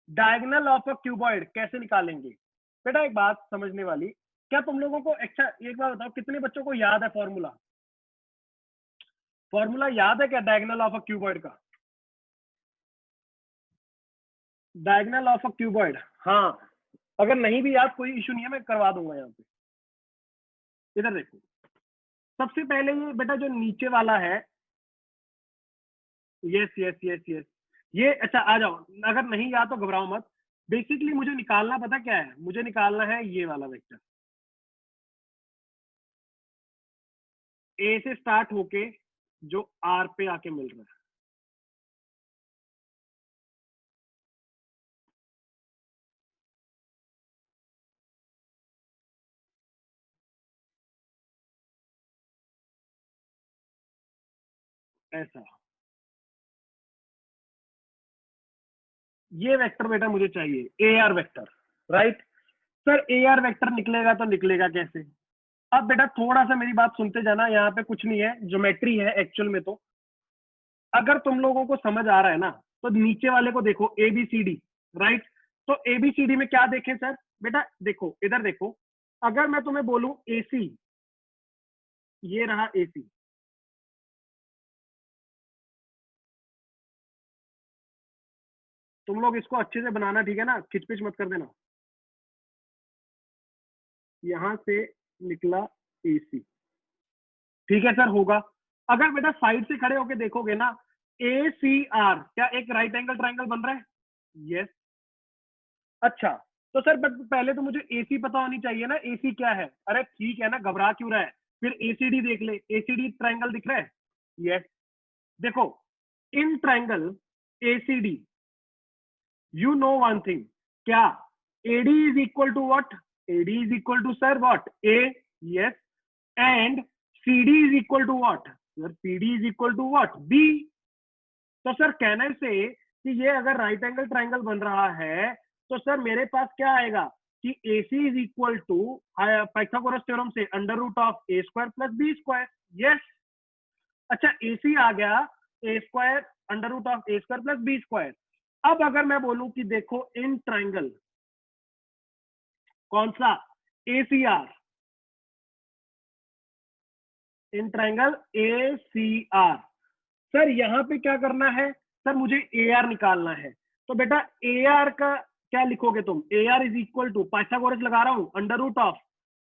डायगोनल ऑफ अ क्यूबॉइड कैसे निकालेंगे। बेटा एक बात समझने वाली, क्या तुम लोगों को, अच्छा एक बात बताओ, कितने बच्चों को याद है फॉर्मूला, फॉर्मूला याद है क्या डायगोनल ऑफ अ क्यूबॉइड का, डायगोनल ऑफ अ क्यूबॉइड, हाँ अगर नहीं भी याद कोई इशू नहीं है, मैं करवा दूंगा यहाँ पे। इधर देखो, सबसे पहले ये बेटा जो नीचे वाला है, यस यस यस यस, ये अच्छा आ जाओ, अगर नहीं याद तो घबराओ मत। बेसिकली मुझे निकालना पता क्या है, मुझे निकालना है ये वाला वेक्टर, ए से स्टार्ट होके जो आर पे आके मिल रहा है, ऐसा ये वेक्टर बेटा मुझे चाहिए A R vector, right. Sir A R vector निकलेगा तो निकलेगा कैसे, अब बेटा थोड़ा सा मेरी बात सुनते जाना, यहाँ पे कुछ नहीं है, ज्योमेट्री है एक्चुअल में। तो अगर तुम लोगों को समझ आ रहा है ना, तो नीचे वाले को देखो A B C D, right. तो ए बी सी डी में क्या देखें सर, बेटा देखो इधर देखो, अगर मैं तुम्हें बोलूं ए सी, ये रहा ए सी, तुम लोग इसको अच्छे से बनाना, ठीक है ना, खिचपिच मत कर देना। यहां से निकला ए सी, ठीक है सर होगा। अगर बेटा साइड से खड़े होके देखोगे ना, ACR क्या एक राइट एंगल ट्राइंगल बन रहा है? यस। अच्छा, तो सर बट पहले तो मुझे AC पता होनी चाहिए ना, AC क्या है? अरे ठीक है ना, घबरा क्यों रहा है? फिर ACD देख ले, ACD ट्राइंगल दिख रहा है? यस। देखो, in triangle ACD, you know one thing, क्या AD is equal to what? AD is equal to sir what? A, yes, and CD is equal to what? Sir, CD is equal to what? B. तो सर कहने से कि ये अगर राइट एंगल ट्राइंगल बन रहा है तो सर मेरे पास क्या आएगा कि AC is equal to Pythagoras theorem से under root of A square plus B square. Yes. अच्छा, AC आ गया A square under root of A square plus B square. अब अगर मैं बोलूं कि देखो इन ट्राइंगल कौन सा ACR, in triangle ACR, sir यहां पे क्या करना है? सर मुझे AR निकालना है। तो बेटा AR का क्या लिखोगे तुम? AR is equal to Pythagoras लगा रहा हूं अंडर रूट ऑफ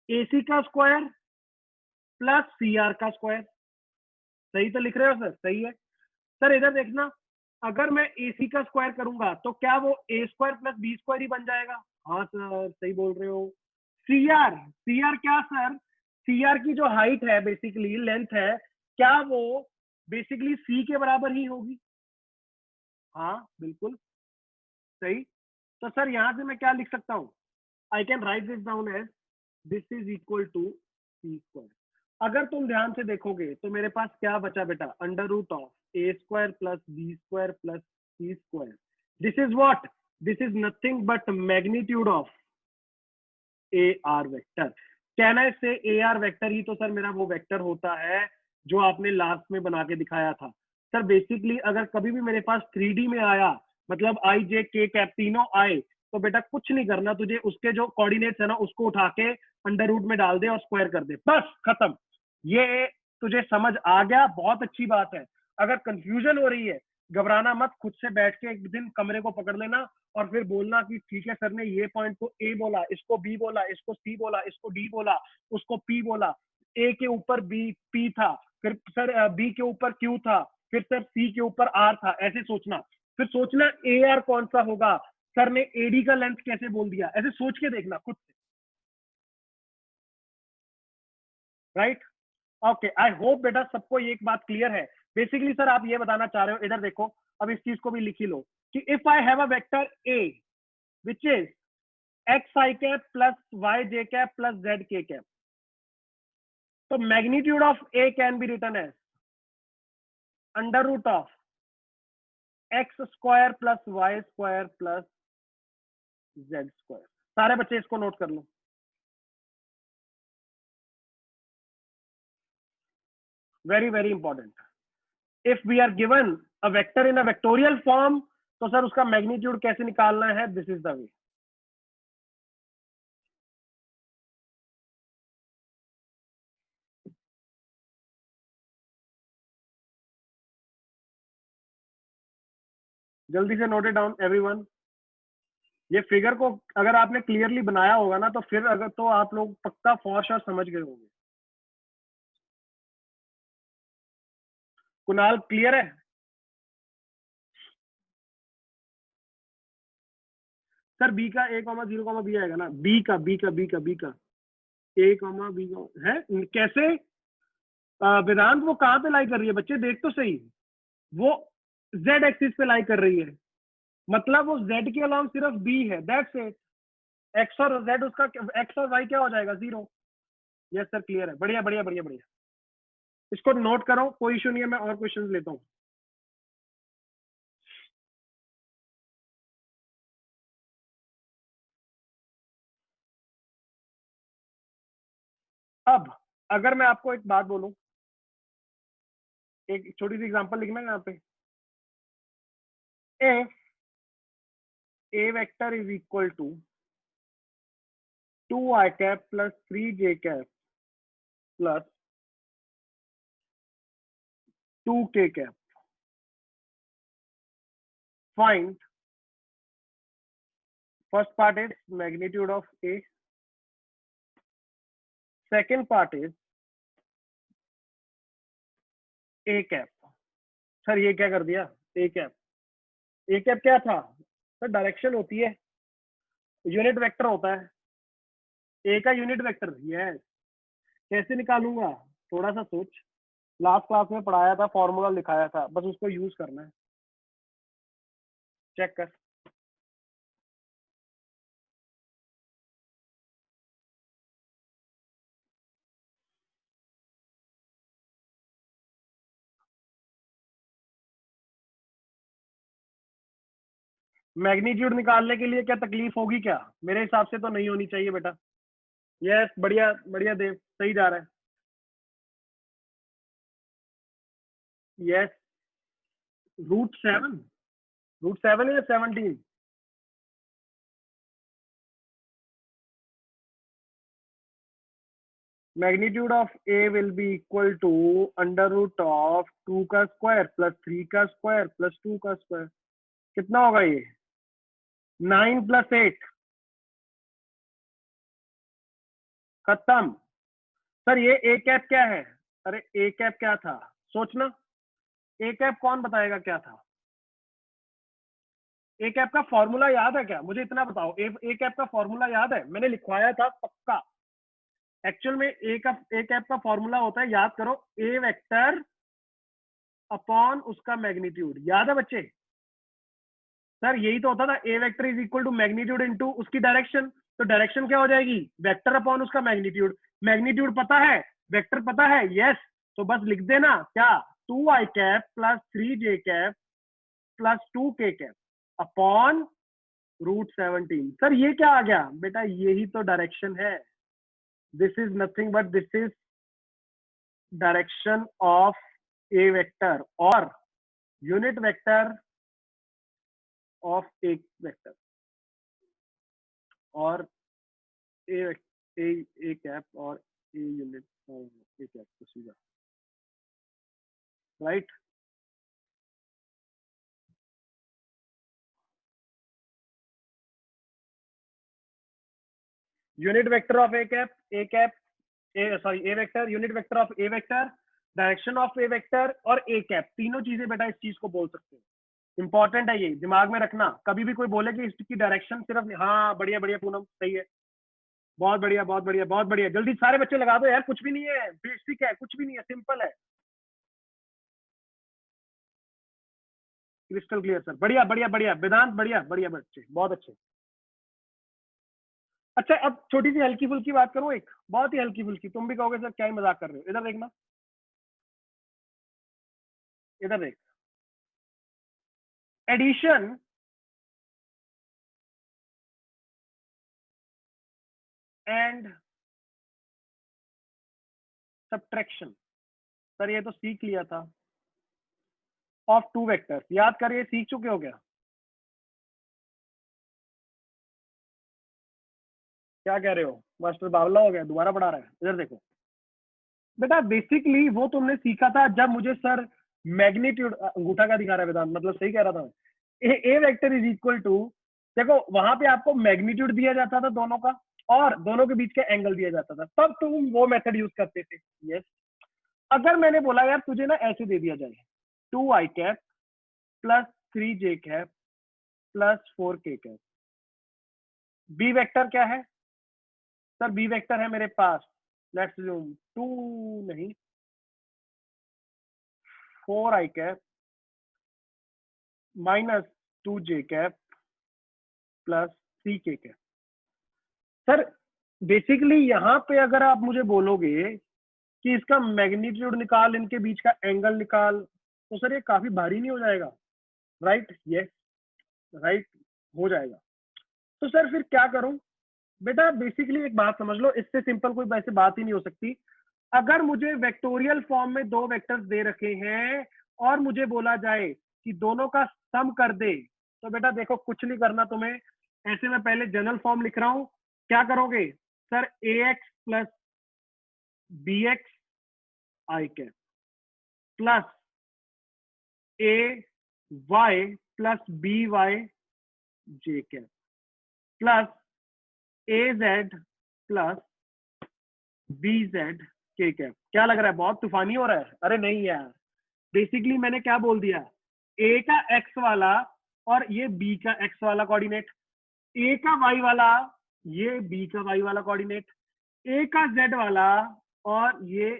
AC का स्क्वायर प्लस CR का स्क्वायर। सही तो लिख रहे हो सर? सही है। सर इधर देखना, अगर मैं AC का स्क्वायर करूंगा तो क्या वो A square plus B square ही बन जाएगा? हाँ सर सही बोल रहे हो। CR, CR क्या सर? CR की जो हाइट है बेसिकली लेंथ है, क्या वो बेसिकली C के बराबर ही होगी? हाँ बिल्कुल सही। तो सर यहां से मैं क्या लिख सकता हूँ? I can write this down as this is equal to C square. अगर तुम ध्यान से देखोगे तो मेरे पास क्या बचा बेटा? Under root of A square plus B square plus C square. This is what? This is nothing but magnitude of AR vector. कहना से AR वेक्टर ही तो सर मेरा वो वेक्टर होता है जो आपने लास्ट में बना के दिखाया था। सर बेसिकली अगर कभी भी मेरे पास 3D में आया, मतलब I J K कैप तीनों आए, तो बेटा कुछ नहीं करना तुझे, उसके जो कोऑर्डिनेट्स है ना उसको उठा के अंडर रूट में डाल दे और स्क्वायर कर दे, बस खत्म। ये तुझे समझ आ गया? बहुत अच्छी बात है। अगर कंफ्यूजन हो रही है, घबराना मत, खुद से बैठ के एक दिन कमरे को पकड़ लेना और फिर बोलना कि ठीक है सर ने ये पॉइंट को A बोला, इसको B बोला, इसको C बोला, इसको D बोला, उसको P बोला, A के ऊपर B P था, फिर सर B के ऊपर Q था, फिर सर C के ऊपर R था। ऐसे सोचना, फिर सोचना AR कौन सा होगा, सर ने AD का लेंथ कैसे बोल दिया, ऐसे सोच के देखना खुद से। राइट? ओके, आई होप बेटा सबको ये एक बात क्लियर है। बेसिकली सर आप ये बताना चाह रहे हो, इधर देखो, अब इस चीज को भी लिख ही लो कि if I have a vector A which is x I cap plus y j cap plus z k cap, so magnitude of A can be written as under root of x square plus y square plus z square। सारे बच्चे इसको नोट कर लो। Very very important. If we are given a vector in a vectorial form, तो सर उसका मैग्नीट्यूड कैसे निकालना है? This is the way. जल्दी से नोट इट डाउन एवरीवन। ये फिगर को अगर आपने क्लियरली बनाया होगा ना, तो फिर अगर तो आप लोग पक्का फॉर श्योर समझ गए होंगे। कुणाल क्लियर है? सर बी का A कॉमा 0 B आएगा ना, बी का A कॉमा B का है कैसे? वेदांत वो कहाँ पे लाई कर रही है बच्चे? देख तो सही, वो Z एक्सिस पे लाई कर रही है, मतलब वो Z के अलॉन्ग सिर्फ B है, दैट्स इट। X और Z उसका X और Y क्या हो जाएगा? 0। यस सर क्लियर है, बढ़िया बढ़िया बढ़िया बढ़िया। इसको नोट करो, कोई इशू नहीं है, मैं और क्वेश्चन लेता हूँ। अब अगर मैं आपको एक बात बोलूं, एक छोटी सी एग्जांपल लिखना है यहाँ पे। If A vector is equal to 2i cap plus 3j cap plus 2k cap, find first part is magnitude of A, second part is A cap, sir ये क्या कर दिया, ए कैप, ए कैप क्या था सर, डायरेक्शन होती है, यूनिट वेक्टर होता है, ए का यूनिट वेक्टर, यस। कैसे निकालूंगा, थोड़ा सा सोच, लास्ट क्लास में पढ़ाया था, फॉर्मूला लिखाया था, बस उसको यूज करना है, चेक कर। मैग्नीट्यूड निकालने के लिए क्या तकलीफ होगी क्या, मेरे हिसाब से तो नहीं होनी चाहिए बेटा। यस, बढ़िया बढ़िया देव, सही जा रहा है। यस, √7, √7 या 17, magnitude of A will be equal to √2 का स्क्वायर प्लस 3 का स्क्वायर प्लस 2 का स्क्वायर। कितना होगा ये, 9 + 8, खत्म। सर ये ए कैप क्या है, अरे ए कैप क्या था, सोचना, ए कैप कौन बताएगा क्या था, ए कैप का फॉर्मूला याद है क्या, मुझे इतना बताओ, ए कैप का फॉर्मूला याद है, मैंने लिखवाया था पक्का। एक्चुअल में ए कैप का फॉर्मूला होता है, याद करो, ए वेक्टर अपॉन उसका मैग्नीट्यूड, याद है बच्चे। सर यही तो होता था, A vector is equal to magnitude into उसकी डायरेक्शन, तो डायरेक्शन क्या हो जाएगी, वेक्टर अपॉन उसका मैग्नीट्यूड। मैग्नीट्यूड पता है, वेक्टर पता है, यस, तो बस लिख देना क्या, 2i cap plus 3j cap plus 2k cap upon √17। Sir ये क्या आ गया बेटा, यही तो डायरेक्शन है, this is nothing but this is direction of A vector और unit vector of A vector और ए ए कैप और ए यूनिट ए कैप को सीधा, right. Unit vector of A cap, A vector, unit vector of A vector, direction of A vector और ए कैप, तीनों चीजें बेटा इस चीज को बोल सकते हैं। इंपॉर्टेंट है ये, दिमाग में रखना, कभी भी कोई बोले कि इसकी डायरेक्शन सिर्फ, हाँ बढ़िया बढ़िया पूनम, सही है, बहुत बढ़िया बहुत बढ़िया बहुत बढ़िया, जल्दी सारे बच्चे लगा दो यार, कुछ भी नहीं है, बेसिक है, कुछ भी नहीं है, सिंपल है, क्रिस्टल क्लियर सर, बढ़िया बढ़िया बढ़िया वेदांत, बढ़िया बढ़िया बच्चे, बहुत अच्छे। अच्छा अब छोटी सी हल्की फुल्की बात करूं, एक बहुत ही हल्की फुल्की, तुम भी कहोगे सर क्या ही मजाक कर रहे हो, इधर देखना, इधर देख, एडिशन एंड सब्ट्रैक्शन, सर ये तो सीख लिया था, ऑफ टू वेक्टर्स, याद करिए, सीख चुके हो क्या, क्या कह रहे हो, मास्टर बावला हो गया, दोबारा पढ़ा रहा है, इधर देखो बेटा, बेसिकली वो तुमने सीखा था जब मुझे सर मैग्नीट्यूड, अंगूठा का दिखा रहा है वेदांत, मतलब सही कह रहा था मैं, ए वेक्टर इज इक्वल टू, देखो वहां पे आपको मैग्नीट्यूड दिया जाता था दोनों का और दोनों के बीच का एंगल दिया जाता था, तब तुम वो मेथड यूज करते थे, यस। अगर मैंने बोला यार तुझे ना ऐसे दे दिया जाए, 2i cap plus 3j cap plus 4k cap, B vector क्या है सर, बी वेक्टर है मेरे पास, लेट्स जूम 2 नहीं, 4i cap minus 2j cap plus 3k cap. Sir basically यहाँ पे अगर आप मुझे बोलोगे कि इसका मैग्नीट्यूड निकाल, इनके बीच का एंगल निकाल, तो सर ये काफी भारी नहीं हो जाएगा, राइट, यस, राइट, हो जाएगा। तो सर फिर क्या करूं बेटा, बेसिकली एक बात समझ लो, इससे सिंपल कोई वैसे बात ही नहीं हो सकती। अगर मुझे वेक्टोरियल फॉर्म में दो वेक्टर्स दे रखे हैं और मुझे बोला जाए कि दोनों का सम कर दे, तो बेटा देखो कुछ नहीं करना तुम्हें, ऐसे में पहले जनरल फॉर्म लिख रहा हूं, क्या करोगे sir, ax plus bx I cap plus ay plus by j cap plus az plus bz k cap. क्या लग रहा है बहुत तूफानी हो रहा है, अरे नहीं यार, बेसिकली मैंने क्या बोल दिया, ए का एक्स वाला और ये बी का एक्स वाला कोऑर्डिनेट, ए का वाई वाला, ये बी का वाई वाला कोऑर्डिनेट, ए का जेड वाला और ये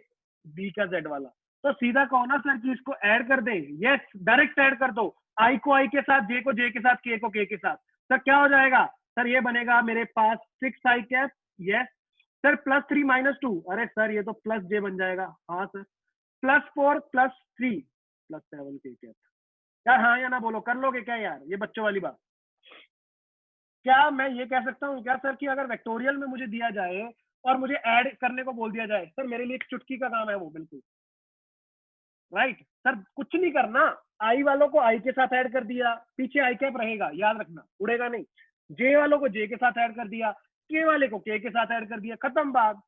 बी का जेड वाला। तो सीधा कहो ना सर कि इसको ऐड कर दें, यस डायरेक्ट ऐड कर दो, आई को आई के साथ, जे को जे के साथ, के को के के साथ। सर क्या हो जाएगा, सर ये बनेगा मेरे पास 6 i कैप, यस सर, +3 - 2, अरे सर ये तो प्लस जे बन जाएगा, हाँ सर, +4 +3 +7 के कैप। यार हाँ या ना बोलो, कर लोगे क्या यार, ये बच्चों वाली बात। क्या मैं ये कह सकता हूँ क्या सर कि अगर वेक्टोरियल में मुझे दिया जाए और मुझे ऐड करने को बोल दिया जाए, सर मेरे लिए एक चुटकी का काम है वो, बिल्कुल राइट सर, कुछ नहीं करना, आई वालों को आई के साथ ऐड कर दिया, पीछे आई कैप रहेगा, याद रखना, उड़ेगा नहीं, जे वालों को जे के साथ ऐड कर दिया, के वाले को के साथ ऐड कर दिया, खत्म बात।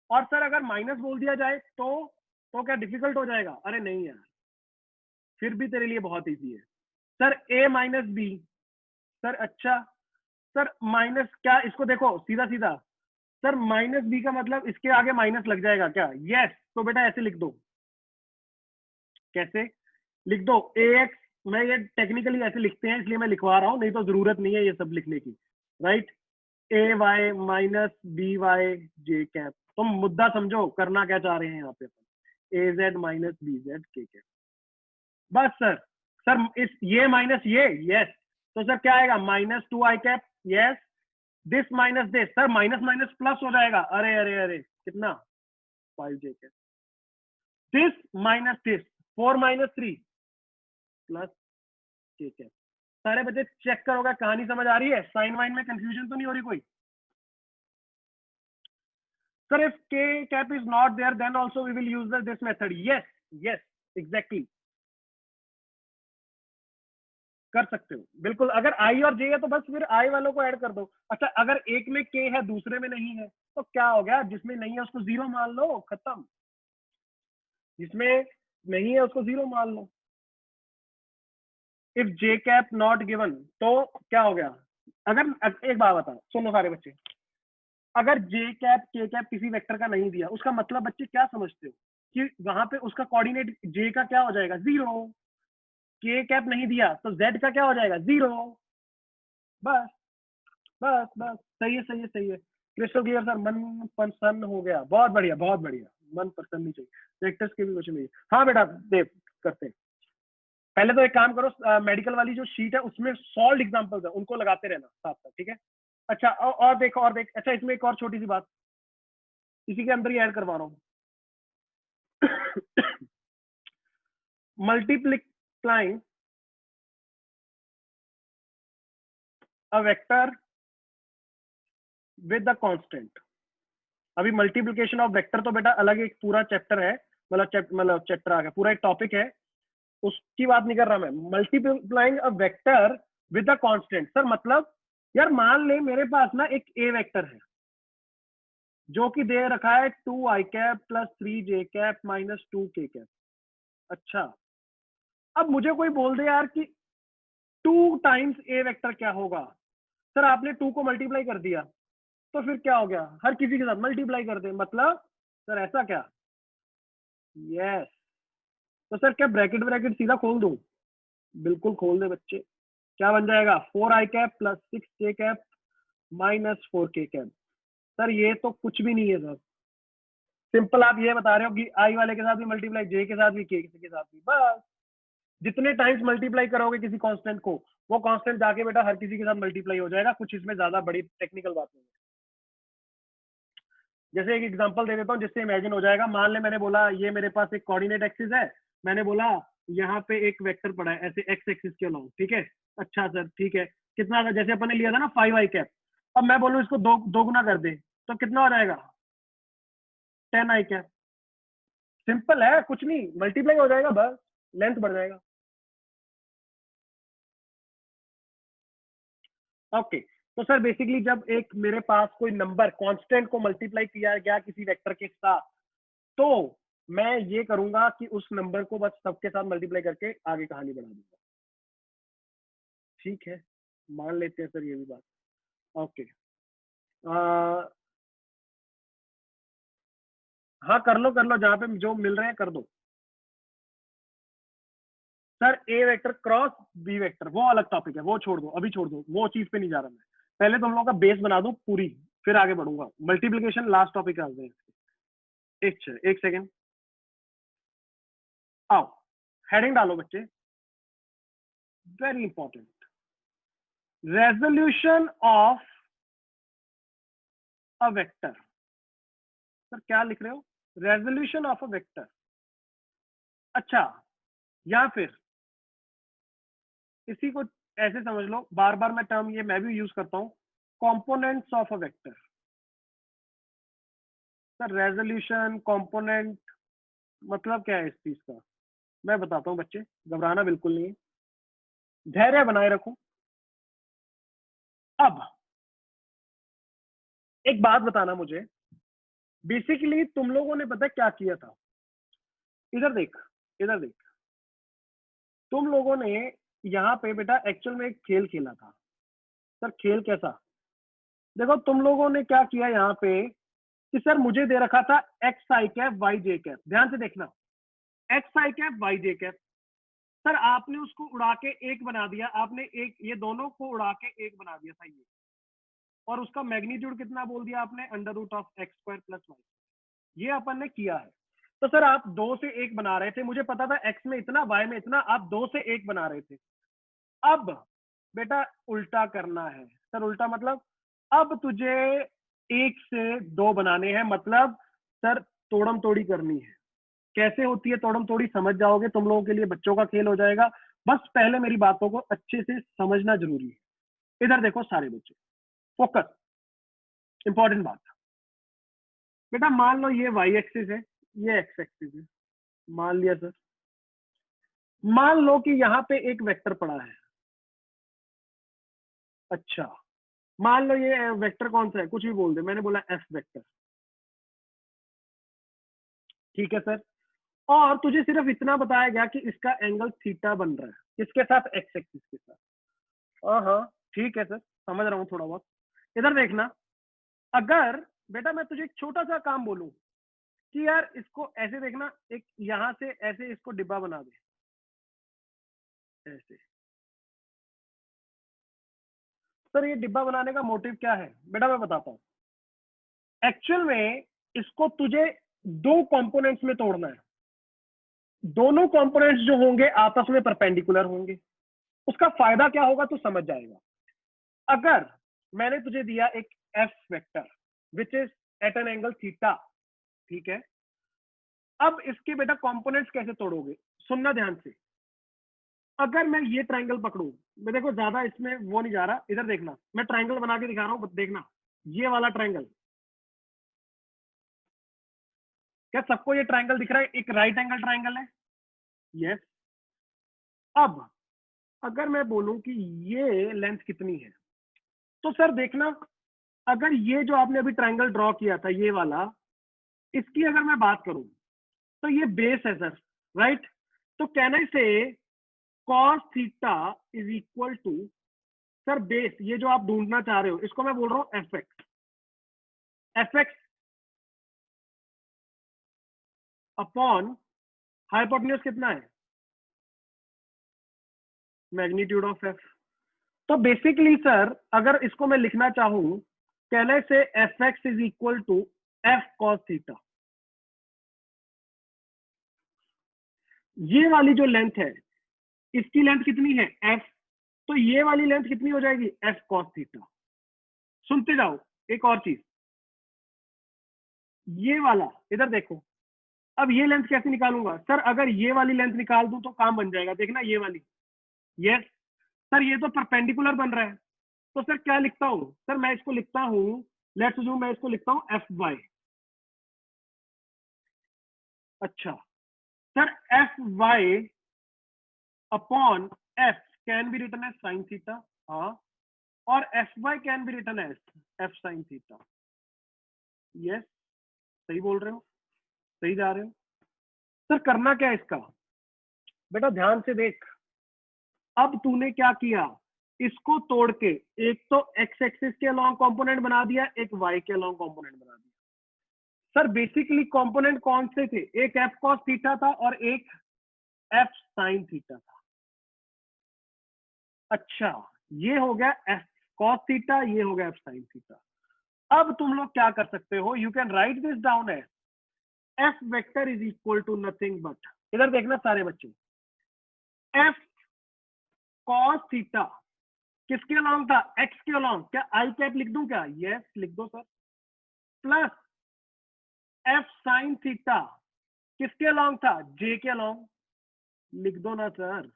और सर अगर माइनस बोल दिया जाए तो क्या डिफिकल्ट हो जाएगा, अरे नहीं यार, फिर भी तेरे लिए बहुत इजी है सर, a - b, सर अच्छा, सर माइनस क्या, इसको देखो सीधा सीधा, सर -b का मतलब इसके आगे माइनस लग जाएगा क्या, यस, तो बेटा ऐसे लिख दो, कैसे लिख दो, ax, मैं ये टेक्निकली ऐसे लिखते हैं इसलिए मैं लिखवा रहा हूँ, नहीं तो जरूरत नहीं है ये सब लिखने की, right, ay - by j cap, तुम मुद्दा समझो करना क्या चाह रहे हैं यहाँ पे, az - bz k कैप, बस सर, सर इस ये माइनस ये, यस, तो सर क्या आएगा, -2 i cap, yes, this minus this, sir minus minus plus हो जाएगा, अरे अरे अरे कितना, 5j cap, this minus this, 4 - 3 plus k cap. सारे बच्चे चेक करोगे, कहानी समझ आ रही है, साइन वाइन में कंफ्यूजन तो नहीं हो रही कोई। Sir, if k cap is not there, then also we will use this method. Yes, yes, exactly. कर सकते हो बिल्कुल, अगर आई और जे है तो बस फिर आई वालों को ऐड कर दो। अच्छा अगर एक में के है दूसरे में नहीं है तो क्या हो गया, जिसमें नहीं है उसको जीरो मान लो, खत्म, जिसमें नहीं है उसको जीरो मान लो। If j cap not given तो क्या हो गया, अगर एक बात बता सुनो सारे बच्चे, अगर जे कैप के कैप किसी वेक्टर का नहीं दिया, उसका मतलब बच्चे क्या समझते हो कि वहां पे उसका कोऑर्डिनेट जे का क्या हो जाएगा, जीरो, के कैप नहीं दिया तो जेड का क्या हो जाएगा, जीरो, बस बस बस, सही है सही है सही है, क्रिस्टल क्लियर सर, मन प्रसन्न हो गया, बहुत बढ़िया बहुत बढ़िया, मन प्रसन्न नहीं चाहिए, वेक्टर्स के भी कुछ नहीं। हाँ बेटा देव करते हैं, पहले तो एक काम करो, मेडिकल वाली जो शीट है उसमें सॉल्व एग्जांपल्स है उनको लगाते रहना साथ साथ, ठीक है। अच्छा और देख और देख, अच्छा इसमें एक और छोटी सी बात इसी के अंदर ही ऐड करवा रहा हूँ, multiplying a vector with the constant. अभी मल्टीप्लिकेशन ऑफ वेक्टर तो बेटा अलग एक पूरा चैप्टर है, मतलब चैप्टर आ गया, पूरा एक टॉपिक है, उसकी बात नहीं कर रहा मैं, multiplying a vector with a constant. Sir मतलब यार मान ले मेरे पास ना एक ए वेक्टर है जो कि दे रखा है 2 i cap +3 j cap -2 k cap. अच्छा अब मुझे कोई बोल दे यार कि 2 टाइम्स ए वेक्टर क्या होगा, सर आपने 2 को मल्टीप्लाई कर दिया तो फिर क्या हो गया, हर किसी के साथ मल्टीप्लाई कर दे, मतलब सर ऐसा क्या, यस, तो सर क्या ब्रैकेट ब्रैकेट सीधा खोल दूं, बिल्कुल खोल दे बच्चे, क्या बन जाएगा, 4 i cap +6 j cap -4 k cap. Sir ये तो कुछ भी नहीं है सर, सिंपल आप ये बता रहे हो कि आई वाले के साथ भी मल्टीप्लाई, जे के साथ भी, के साथ भी, बस जितने टाइम्स मल्टीप्लाई करोगे किसी कांस्टेंट को, वो कांस्टेंट जाके बेटा हर किसी के साथ मल्टीप्लाई हो जाएगा, कुछ इसमें ज्यादा बड़ी टेक्निकल बात नहीं है। जैसे एक एग्जांपल दे देता हूँ जिससे इमेजिन हो जाएगा, मान ले मैंने बोला ये मेरे पास एक कोऑर्डिनेट एक्सिस है, मैंने बोला यहाँ पे एक वेक्टर पड़ा है ऐसे एक्स एक्सिस के अलाउ, ठीक है, अच्छा सर ठीक है, कितना था, जैसे अपन ने लिया था ना 5 i कैप, अब मैं बोलूँ इसको दो गुना कर दे तो कितना हो जाएगा, 10 i कैप, सिंपल है कुछ नहीं, मल्टीप्लाई हो जाएगा बस, लेंथ बढ़ जाएगा। ओके तो सर बेसिकली जब एक मेरे पास कोई नंबर कांस्टेंट को मल्टीप्लाई किया गया किसी वेक्टर के साथ, तो मैं ये करूंगा कि उस नंबर को बस सबके साथ मल्टीप्लाई करके आगे कहानी बढ़ा दूंगा, ठीक है, मान लेते हैं सर ये भी बात, ओके। हाँ कर लो जहाँ पे जो मिल रहे हैं कर दो। सर ए वेक्टर क्रॉस बी वेक्टर वो अलग टॉपिक है, वो छोड़ दो, अभी छोड़ दो, वो चीज पे नहीं जा रहा मैं। पहले तुम लोगों का बेस बना दूं पूरी, फिर आगे बढ़ूंगा। मल्टीप्लीकेशन लास्ट टॉपिक आ जाए। एक सेकेंड, आओ हेडिंग डालो बच्चे, very important, resolution of a vector. Sir क्या लिख रहे हो? Resolution of a vector. अच्छा, या फिर इसी को ऐसे समझ लो, बार बार मैं टर्म ये मैं भी यूज करता हूं, components of a vector. Sir resolution component मतलब क्या है इस चीज का? मैं बताता हूं बच्चे, घबराना बिल्कुल नहीं है, धैर्य बनाए रखो। अब एक बात बताना मुझे, बेसिकली तुम लोगों ने पता क्या किया था? इधर देख, इधर देख, तुम लोगों ने यहाँ पे बेटा एक्चुअल में एक खेल खेला था। सर खेल कैसा? देखो तुम लोगों ने क्या किया यहाँ पे कि सर मुझे दे रखा था एक्स आई कैप वाई जे कैप, ध्यान से देखना, एक्स आई कैप वाई जे कैप। सर आपने उसको उड़ा के एक बना दिया, आपने एक ये दोनों को उड़ा के एक बना दिया था ये, और उसका मैग्नीट्यूड कितना बोल दिया आपने? Under root of X square plus Y. ये अपन ने किया है। तो सर आप 2 से 1 बना रहे थे, मुझे पता था एक्स में इतना वाई में इतना, आप 2 से 1 बना रहे थे। अब बेटा उल्टा करना है। सर उल्टा मतलब अब तुझे 1 से 2 बनाने हैं, मतलब सर तोड़म तोड़ी करनी है। कैसे होती है तोड़म तोड़ी समझ जाओगे, तुम लोगों के लिए बच्चों का खेल हो जाएगा। बस पहले मेरी बातों को अच्छे से समझना जरूरी है। इधर देखो सारे बच्चे, फोकस, इंपॉर्टेंट बात। बेटा मान लो ये वाई एक्सिस है, ये एक्स एक्सिस है, मान लिया सर। मान लो कि यहाँ पे एक वेक्टर पड़ा है। अच्छा, मान लो ये वेक्टर कौन सा है, कुछ भी बोल दे, मैंने बोला एफ वेक्टर, ठीक है सर। और तुझे सिर्फ इतना बताया गया कि इसका एंगल थीटा बन रहा है, किसके साथ? एक्स एक्सिस के साथ। हाँ हाँ ठीक है सर, समझ रहा हूँ थोड़ा बहुत। इधर देखना, अगर बेटा मैं तुझे एक छोटा सा काम बोलूं कि यार इसको ऐसे देखना, एक यहां से ऐसे इसको डिब्बा बना दे, ऐसे। सर ये डिब्बा बनाने का मोटिव क्या है? बेटा मैं बताता हूँ। एक्चुअल में इसको तुझे 2 कंपोनेंट्स में तोड़ना है। दोनों कंपोनेंट्स जो होंगे आपस में परपेंडिकुलर होंगे। उसका फायदा क्या होगा तो समझ जाएगा। अगर मैंने तुझे दिया एक F vector which is at an angle theta, ठीक है, अब इसके बेटा कंपोनेंट्स कैसे तोड़ोगे? सुनना ध्यान से। अगर मैं ये ट्रायंगल पकड़ू, मैं देखो ज्यादा इसमें वो नहीं जा रहा, इधर देखना, मैं ट्रायंगल बना के दिखा रहा हूं, देखना ये वाला ट्रायंगल। क्या सबको ये ट्रायंगल दिख रहा है? एक राइट एंगल ट्रायंगल है, यस। अब अगर मैं बोलूं कि ये लेंथ कितनी है, तो सर देखना, अगर ये जो आपने अभी ट्रायंगल ड्रॉ किया था ये वाला, इसकी अगर मैं बात करूं तो ये बेस है सर, राइट। तो कहने से cos theta is equal to, sir base ये जो आप ढूंढना चाह रहे हो इसको मैं बोल रहा हूं F X. F X upon hypotenuse कितना है? Magnitude of F. तो बेसिकली सर अगर इसको मैं लिखना चाहूं, कहने से F X is equal to F cos theta. ये वाली जो लेंथ है, इसकी लेंथ कितनी है? एफ। तो ये वाली लेंथ कितनी हो जाएगी? F cos theta. सुनते जाओ, एक और चीज, ये वाला इधर देखो, अब ये लेंथ कैसे निकालूंगा? सर अगर ये वाली लेंथ निकाल दूं तो काम बन जाएगा, देखना ये वाली, यस। सर ये तो परपेंडिकुलर बन रहा है, तो सर क्या लिखता हूं? सर मैं इसको लिखता हूं, लेट्स अज्यूम मैं इसको लिखता हूं एफ वाई। अच्छा, sir F Y upon F can be written as sine theta, हाँ, और F Y can be written as F sine theta, yes. सही बोल रहे हो, सही जा रहे हो। सर करना क्या है इसका? बेटा ध्यान से देख, अब तूने क्या किया, इसको तोड़ के एक तो एक्स एक्सिस के अलॉन्ग कंपोनेंट बना दिया, एक वाई के अलॉन्ग कंपोनेंट बना दिया। सर बेसिकली कंपोनेंट कौन से थे? एक एफ कॉस थीटा था और एक एफ साइन थीटा था। अच्छा, ये हो गया एफ कॉस थीटा, ये हो गया एफ साइन थीटा। अब तुम लोग क्या कर सकते हो, you can write this down as F vector is equal to nothing but, इधर देखना सारे बच्चे, एफ कॉस थीटा किसके अलॉन्ग था, एक्स के अलॉन्ग, क्या आई कैप लिख दूं क्या, यस लिख दो sir, plus F sine theta किसके अलॉन्ग था, जे के अलॉन्ग, लिख दो ना सर।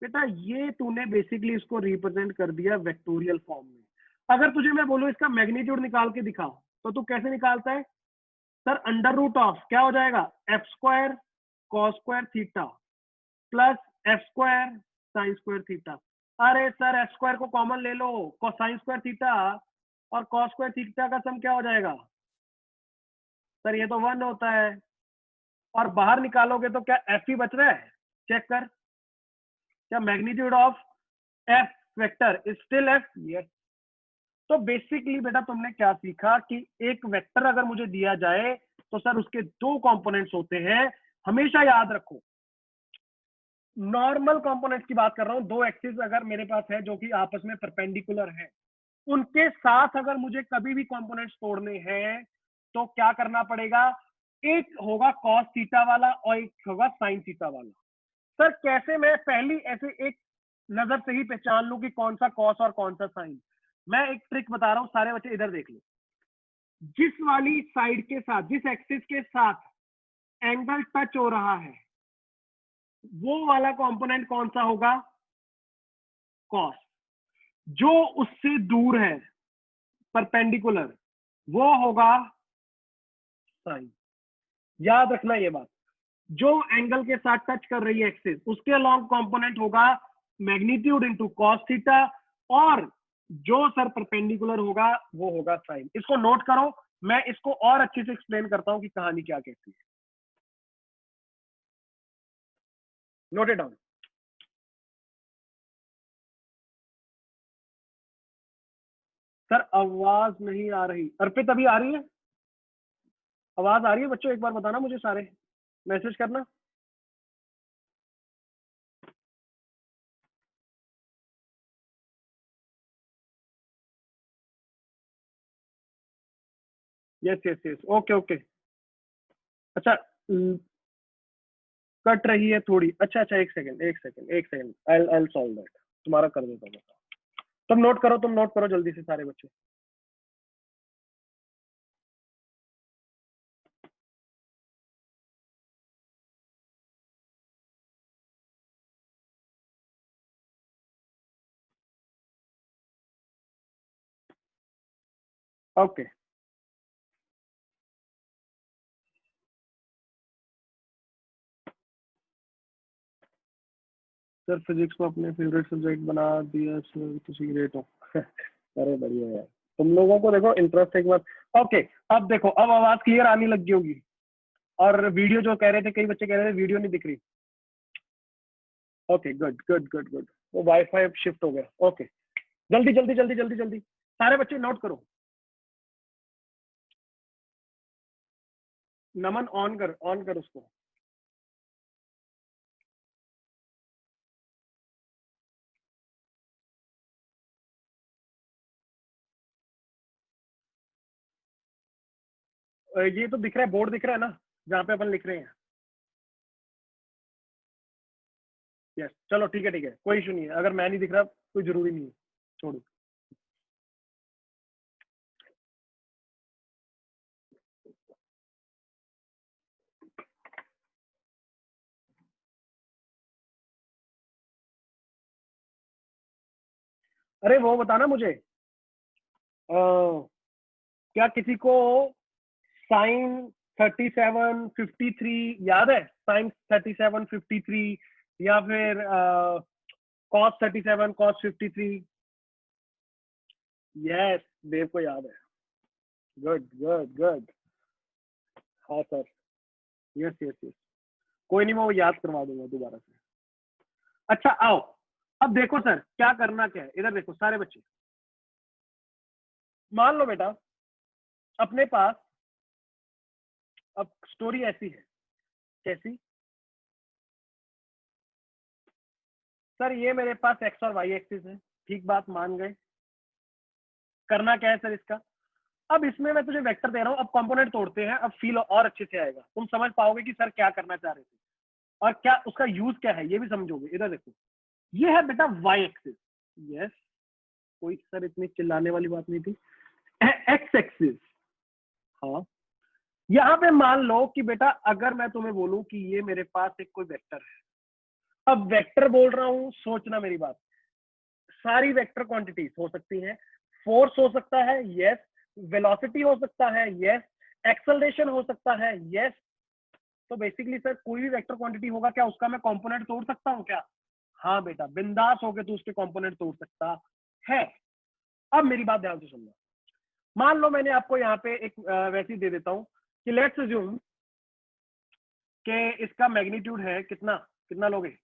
बेटा ये तूने बेसिकली इसको रिप्रेजेंट कर दिया वेक्टोरियल फॉर्म में। अगर तुझे मैं बोलूं इसका मैग्नीट्यूड निकाल के दिखाओ, तो तू कैसे निकालता है सर, अंडर रूट ऑफ क्या हो जाएगा, F square cos square theta plus F square sine square theta. अरे सर एफ स्क्वायर को कॉमन ले लो, साइन स्क्वायर थीटा और कॉस स्क्वायर थीटा का सम क्या हो जाएगा सर, ये तो 1 होता है, और बाहर निकालोगे तो क्या एफ ही बच रहा है, चेक कर, क्या magnitude of F vector is still F, yes. तो बेसिकली बेटा तुमने क्या सीखा कि एक वेक्टर अगर मुझे दिया जाए तो सर उसके दो कंपोनेंट्स होते हैं, हमेशा याद रखो। नॉर्मल कंपोनेंट्स की बात कर रहा हूं, दो एक्सिस अगर मेरे पास है जो कि आपस में परपेंडिकुलर है, उनके साथ अगर मुझे कभी भी कंपोनेंट्स तोड़ने हैं तो क्या करना पड़ेगा, एक होगा कॉस थीटा वाला और एक होगा साइन थीटा वाला। सर कैसे मैं पहली ऐसे एक नजर से ही पहचान लूं कि कौन सा कॉस और कौन सा साइन, मैं एक ट्रिक बता रहा हूं, सारे बच्चे इधर देख लो, जिस वाली साइड के साथ, जिस एक्सिस के साथ एंगल टच हो रहा है वो वाला कंपोनेंट कौन सा होगा, कॉस। जो उससे दूर है परपेंडिकुलर वो होगा साइन। याद रखना ये बात, जो एंगल के साथ टच कर रही है एक्सिस उसके लॉन्ग कंपोनेंट होगा मैग्नीट्यूड इनटू कॉस थीटा, और जो सर परपेंडिकुलर होगा वो होगा साइन। इसको नोट करो, मैं इसको और अच्छे से एक्सप्लेन करता हूं कि कहानी क्या कहती है, नोट इट डाउन। सर आवाज नहीं आ रही, अर्पित अभी आ रही है, आवाज आ रही है बच्चों, एक बार बताना मुझे, सारे मैसेज करना। Yes yes yes, okay okay. अच्छा कट रही है थोड़ी, अच्छा अच्छा, एक सेकंड एक सेकंड एक सेकंड, आई सॉल्व दैट, तुम्हारा कर देता हूँ। तुम नोट करो, तुम नोट करो जल्दी से सारे बच्चे। ओके सर, फिजिक्स को अपने फेवरेट सब्जेक्ट बना दिया सर, तुसी ग्रेट हो। अरे बढ़िया यार, तुम लोगों को देखो इंटरेस्ट एक बार। ओके अब देखो, अब आवाज क्लियर आने लगी होगी, और वीडियो जो कह रहे थे, कई बच्चे कह रहे थे वीडियो नहीं दिख रही। Okay good good good good, वो वाईफाई शिफ्ट हो गया। ओके जल्दी जल्दी जल्दी जल्दी जल्दी सारे बच्चे नोट करो। नमन ऑन कर उसको। ये तो दिख रहा है, बोर्ड दिख रहा है ना जहाँ पे अपन लिख रहे हैं। यस चलो ठीक है, कोई इशू नहीं है, अगर मैं नहीं दिख रहा कोई जरूरी नहीं है, छोड़ो। अरे वो बताना मुझे, क्या किसी को साइन 3753 याद है, साइन 3753, या फिर कॉस 37 कॉस 53। यस देव को याद है, गुड गुड गुड। हाँ सर, यस यस यस, कोई नहीं, मैं वो याद करवा दूंगा दोबारा से। अच्छा आओ, अब देखो सर क्या करना क्या है, इधर देखो सारे बच्चे, मान लो बेटा अपने पास, अब स्टोरी ऐसी है, कैसी, सर ये मेरे पास एक्स और वाई एक्सिस है, ठीक बात मान गए। करना क्या है सर इसका, अब इसमें मैं तुझे वेक्टर दे रहा हूँ, अब कंपोनेंट तोड़ते हैं, अब फील और अच्छे से आएगा, तुम समझ पाओगे कि सर क्या करना चाह रहे थे और क्या उसका यूज क्या है, ये भी समझोगे। इधर देखो, ये है बेटा वाई एक्सिस, यस, कोई सर इतनी चिल्लाने वाली बात नहीं थी। एक्स एक्सिस, हाँ, यहाँ पे मान लो कि बेटा अगर मैं तुम्हें बोलूं कि ये मेरे पास एक कोई वेक्टर है, अब वेक्टर बोल रहा हूं, सोचना मेरी बात, सारी वेक्टर क्वांटिटीज हो सकती हैं, फोर्स हो सकता है, यस, वेलोसिटी हो सकता है, यस, एक्सेलरेशन हो सकता है, यस। तो बेसिकली सर कोई भी वेक्टर क्वांटिटी होगा क्या, उसका मैं कंपोनेंट तोड़ सकता हूँ क्या? हाँ बेटा, बिंदास होके तू उसके कंपोनेंट तोड़ सकता है। अब मेरी बात ध्यान से सुनना, मान लो मैंने आपको यहाँ पे एक वैसी दे देता हूँ कि लेट्स अज्यूम कि इसका मैग्नीट्यूड है कितना, कितना लोगे,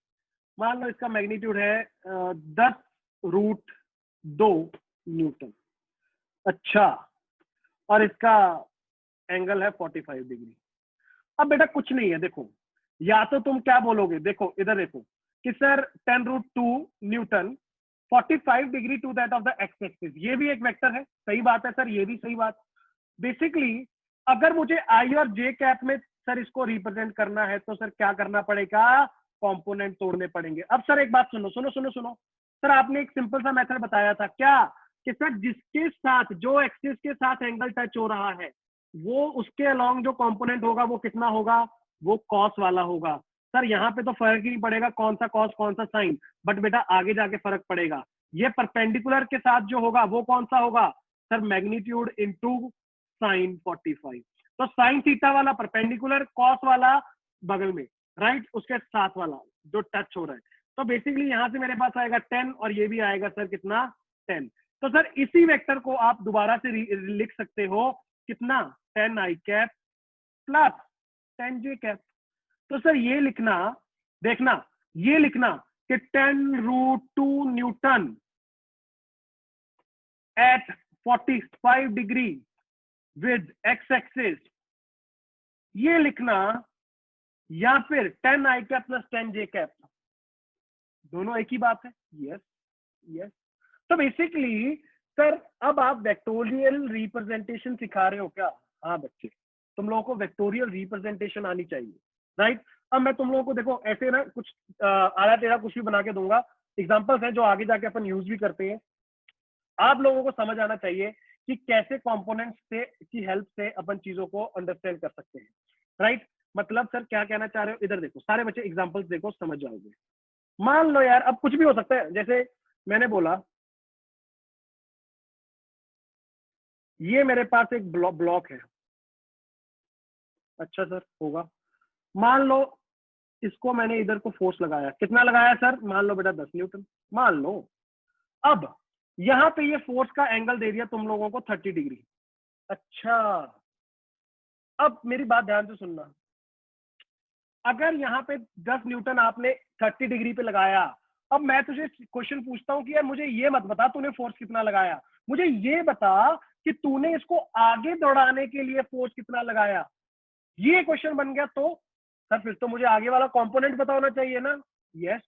मान लो इसका मैग्नीट्यूड है 10√2 न्यूटन, अच्छा, और इसका एंगल है 45 डिग्री। अब बेटा कुछ नहीं है, देखो, या तो तुम क्या बोलोगे, देखो इधर देखो कि sir 10√2 newton 45 degree to that of the X axis, ये भी एक वेक्टर है, सही बात है सर, ये भी सही बात। बेसिकली अगर मुझे आई और जे कैप में सर इसको रिप्रेजेंट करना है तो सर क्या करना पड़ेगा, कंपोनेंट तोड़ने पड़ेंगे। अब सर एक बात सुनो सुनो सुनो सुनो, सर आपने एक सिंपल सा मेथड बताया था क्या, कि सर जिसके साथ, जो एक्सिस के साथ एंगल टच हो रहा है, वो उसके अलोंग जो कंपोनेंट होगा वो कितना होगा, वो कॉस वाला होगा। सर यहाँ पे तो फर्क ही नहीं पड़ेगा कौन सा कॉस कौन सा साइन, बट बेटा आगे जाके फर्क पड़ेगा, ये परपेंडिकुलर के साथ जो होगा वो कौन सा होगा, सर मैग्नीट्यूड इनटू साइन 45। तो साइन थीटा वाला परपेंडिकुलर, कॉस वाला बगल में, राइट, उसके साथ वाला जो टच हो रहा है। तो बेसिकली यहां से मेरे पास आएगा 10 और ये भी आएगा सर कितना, 10। तो सर इसी वेक्टर को आप दोबारा से लिख सकते हो कितना, 10 I cap plus 10 J cap. तो सर ये लिखना, देखना, ये लिखना कि 10√2 newton at 45 degree with X axis, ये लिखना, या फिर 10 I cap plus 10 J cap, दोनों एक ही बात है, यस यस। तो बेसिकली सर अब आप वेक्टोरियल रिप्रेजेंटेशन सिखा रहे हो क्या, हाँ बच्चे, तुम लोगों को वेक्टोरियल रिप्रेजेंटेशन आनी चाहिए, राइट। अब मैं तुम लोगों को देखो ऐसे ना कुछ आधा टेढ़ा कुछ भी बना के दूंगा, एग्जांपल्स हैं जो आगे जाके अपन यूज भी करते हैं, आप लोगों को समझ आना चाहिए कि कैसे कंपोनेंट्स से की हेल्प से अपन चीजों को अंडरस्टैंड कर सकते हैं, राइट। मतलब सर क्या कहना चाह रहे हो, इधर देखो सारे बच्चे एग्जांपल्स देखो, समझ जाओगे। मान लो यार, अब कुछ भी हो सकता है, जैसे मैंने बोला ये मेरे पास एक ब्लॉक है, अच्छा सर होगा, मान लो इसको मैंने इधर को फोर्स लगाया, कितना लगाया सर, मान लो बेटा 10 न्यूटन, मान लो। अब यहां पे ये फोर्स का एंगल दे दिया तुम लोगों को 30 डिग्री, अच्छा। अब मेरी बात ध्यान से सुनना, अगर यहाँ पे 10 न्यूटन आपने 30 डिग्री पे लगाया, अब मैं तुझे क्वेश्चन पूछता हूँ कि यार मुझे ये मत बता तूने फोर्स कितना लगाया, मुझे ये बता कि तूने इसको आगे दौड़ाने के लिए फोर्स कितना लगाया, ये क्वेश्चन बन गया। तो सर फिर तो मुझे आगे वाला कंपोनेंट पता होना चाहिए ना, यस।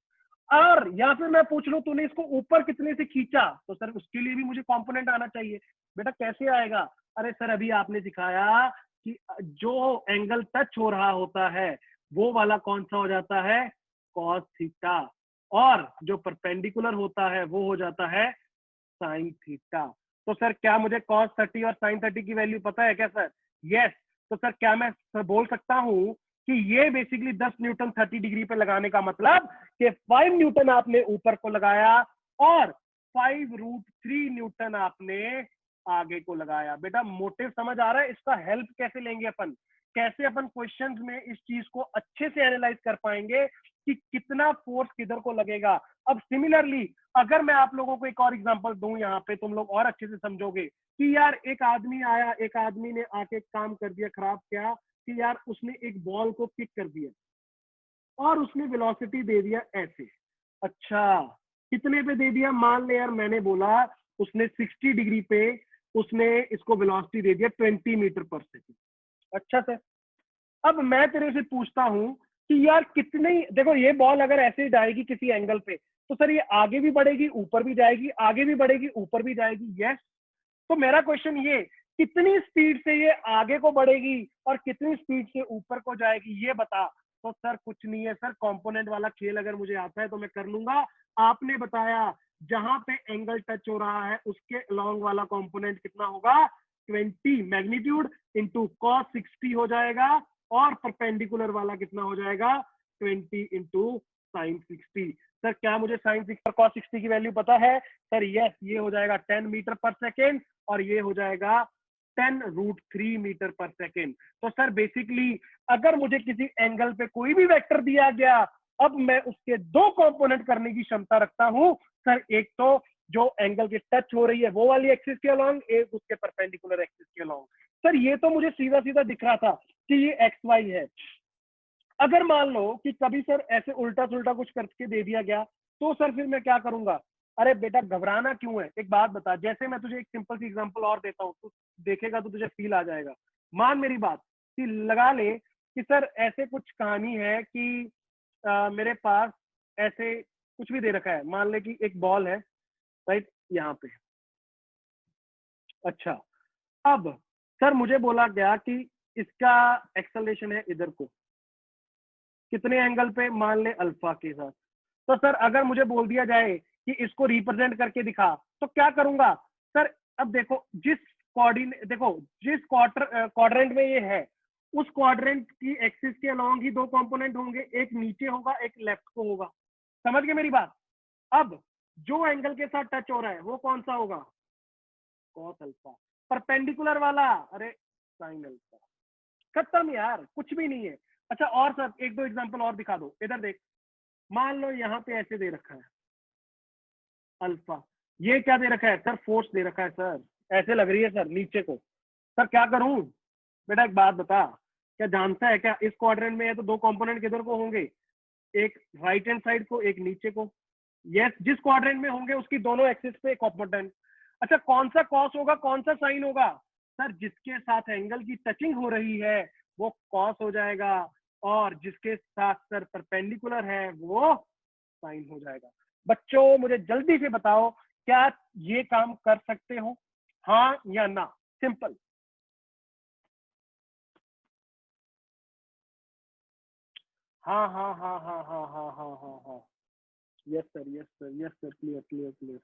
और या फिर मैं पूछ लूं तूने इसको ऊपर कितने से खींचा, तो सर उसके लिए भी मुझे कंपोनेंट आना चाहिए। बेटा कैसे आएगा, अरे सर अभी आपने सिखाया कि जो एंगल टच हो रहा होता है वो वाला कौन सा हो जाता है, कॉस थीटा, और जो परपेंडिकुलर होता है वो हो जाता है साइन थीटा। तो सर क्या मुझे cos 30 और sin 30 की वैल्यू पता है क्या सर, यस। तो सर क्या मैं बोल सकता हूं कि ये बेसिकली 10 न्यूटन 30 डिग्री पे लगाने का मतलब कि 5 न्यूटन आपने ऊपर को लगाया और 5√3 न्यूटन आपने आगे को लगाया। बेटा मोटिव समझ आ रहा है, इसका हेल्प कैसे लेंगे अपन, कैसे अपन क्वेश्चंस में इस चीज को अच्छे से एनालाइज कर पाएंगे कि कितना फोर्स किधर को लगेगा। अब सिमिलरली अगर मैं आप लोगों को एक और एग्जांपल दूं यहाँ पे, तुम लोग और अच्छे से समझोगे कि यार एक आदमी आया, एक आदमी ने आके काम कर दिया खराब, क्या कि यार उसने एक बॉल को किक कर दिया और उसने वेलोसिटी दे दिया ऐसे, अच्छा कितने पे दे दिया, मान ले यार मैंने बोला उसने 60 डिग्री पे उसने इसको वेलोसिटी दे दिया 20 मीटर पर सेकेंड, अच्छा सर। अब मैं तेरे से पूछता हूं कि यार कितने, देखो ये बॉल अगर ऐसे ही जाएगी किसी एंगल पे तो सर ये आगे भी बढ़ेगी, ऊपर भी जाएगी, आगे भी बढ़ेगी, ऊपर भी जाएगी। यस। तो मेरा क्वेश्चन ये, कितनी स्पीड से ये आगे को बढ़ेगी और कितनी स्पीड से ऊपर को जाएगी, ये बता। तो सर कुछ नहीं है सर, कंपोनेंट वाला खेल अगर मुझे आता है तो मैं कर लूंगा। आपने बताया जहां पे एंगल टच हो रहा है उसके अलोंग वाला कंपोनेंट कितना होगा, 20 मैग्नीट्यूड इंटू कॉस 60 हो जाएगा, और परपेंडिकुलर वाला कितना हो जाएगा, 20 इंटू साइन 60। सर क्या मुझे साइन 60 और कॉस 60 की वैल्यू पता है? सर यस, ये हो जाएगा 10 मीटर पर सेकेंड और ये हो जाएगा 10√3 मीटर पर सेकेंड। तो सर बेसिकली अगर मुझे किसी एंगल पे कोई भी वेक्टर दिया गया, अब मैं उसके दो कंपोनेंट करने की क्षमता रखता हूं सर। एक तो जो एंगल की टच हो रही है वो वाली एक्सिस के अलोंग, एक उसके परपेंडिकुलर एक्सिस के अलोंग। सर ये तो मुझे सीधा सीधा दिख रहा था कि ये एक्स वाई है। अगर मान लो कि कभी सर ऐसे उल्टा सुल्टा कुछ करके दे दिया गया, तो सर फिर मैं क्या करूंगा? अरे बेटा घबराना क्यों है, एक बात बता। जैसे मैं तुझे एक सिंपल सी एग्जांपल और देता हूँ, तू देखेगा तो तुझे फील आ जाएगा। मान मेरी बात कि लगा ले कि सर ऐसे कुछ कहानी है कि मेरे पास ऐसे कुछ भी दे रखा है। मान ले कि एक बॉल है, राइट, यहाँ पे। अच्छा, अब सर मुझे बोला गया कि इसका एक्सेलरेशन है इधर को, कितने एंगल पे? मान ले अल्फा के साथ। तो सर अगर मुझे बोल दिया जाए कि इसको रिप्रेजेंट करके दिखा, तो क्या करूंगा सर? अब देखो जिस कोऑर्डिनेट, देखो जिस क्वाड्रेंट में ये है, उस क्वाड्रेंट की एक्सिस के अलोंग ही दो कंपोनेंट होंगे, एक नीचे होगा एक लेफ्ट को होगा। समझ गए मेरी बात? अब जो एंगल के साथ टच हो रहा है वो कौन सा होगा? Cos alpha. परपेंडिकुलर वाला, अरे साइन अल्फा। खत्म यार, कुछ भी नहीं है। अच्छा और सर एक दो एग्जांपल और दिखा दो, इधर देख। मान लो यहाँ पे ऐसे दे रखा है अल्फा, ये क्या दे रखा है सर? फोर्स दे रखा है सर, ऐसे लग रही है सर नीचे को। सर क्या करूं? बेटा एक बात बता, क्या जानता है क्या इस क्वाड्रेंट में है तो दो कंपोनेंट किधर को होंगे? एक राइट हैंड साइड को, एक नीचे को। यस, जिस क्वाड्रेंट में होंगे उसकी दोनों एक्सिस पे कंपोनेंट। अच्छा कौन सा कॉस होगा, कौन सा साइन होगा? सर जिसके साथ एंगल की टचिंग हो रही है वो कॉस हो जाएगा, और जिसके साथ सर परपेंडिकुलर है वो साइन हो जाएगा। बच्चों मुझे जल्दी से बताओ, क्या ये काम कर सकते हो, हाँ या ना? सिंपल। हाँ हाँ हाँ हाँ हाँ हाँ हाँ हाँ हाँ। Yes sir, yes sir, yes sir, clear clear clear.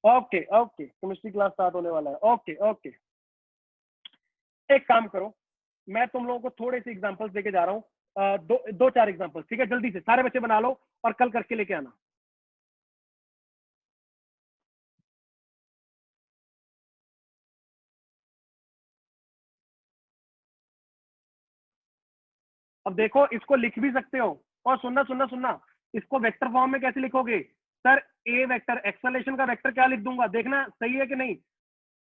Okay okay, chemistry class start होने वाला है। ओके ओके, एक काम करो, मैं तुम लोगों को थोड़े से एग्जांपल्स देके जा रहा हूँ। दो दो चार एग्जांपल्स, ठीक है? जल्दी से सारे बच्चे बना लो और कल करके लेके आना। अब देखो इसको लिख भी सकते हो, और सुनना सुनना सुनना, इसको वेक्टर फॉर्म में कैसे लिखोगे? सर ए वेक्टर, एक्सेलरेशन का वेक्टर क्या लिख दूंगा, देखना सही है कि नहीं।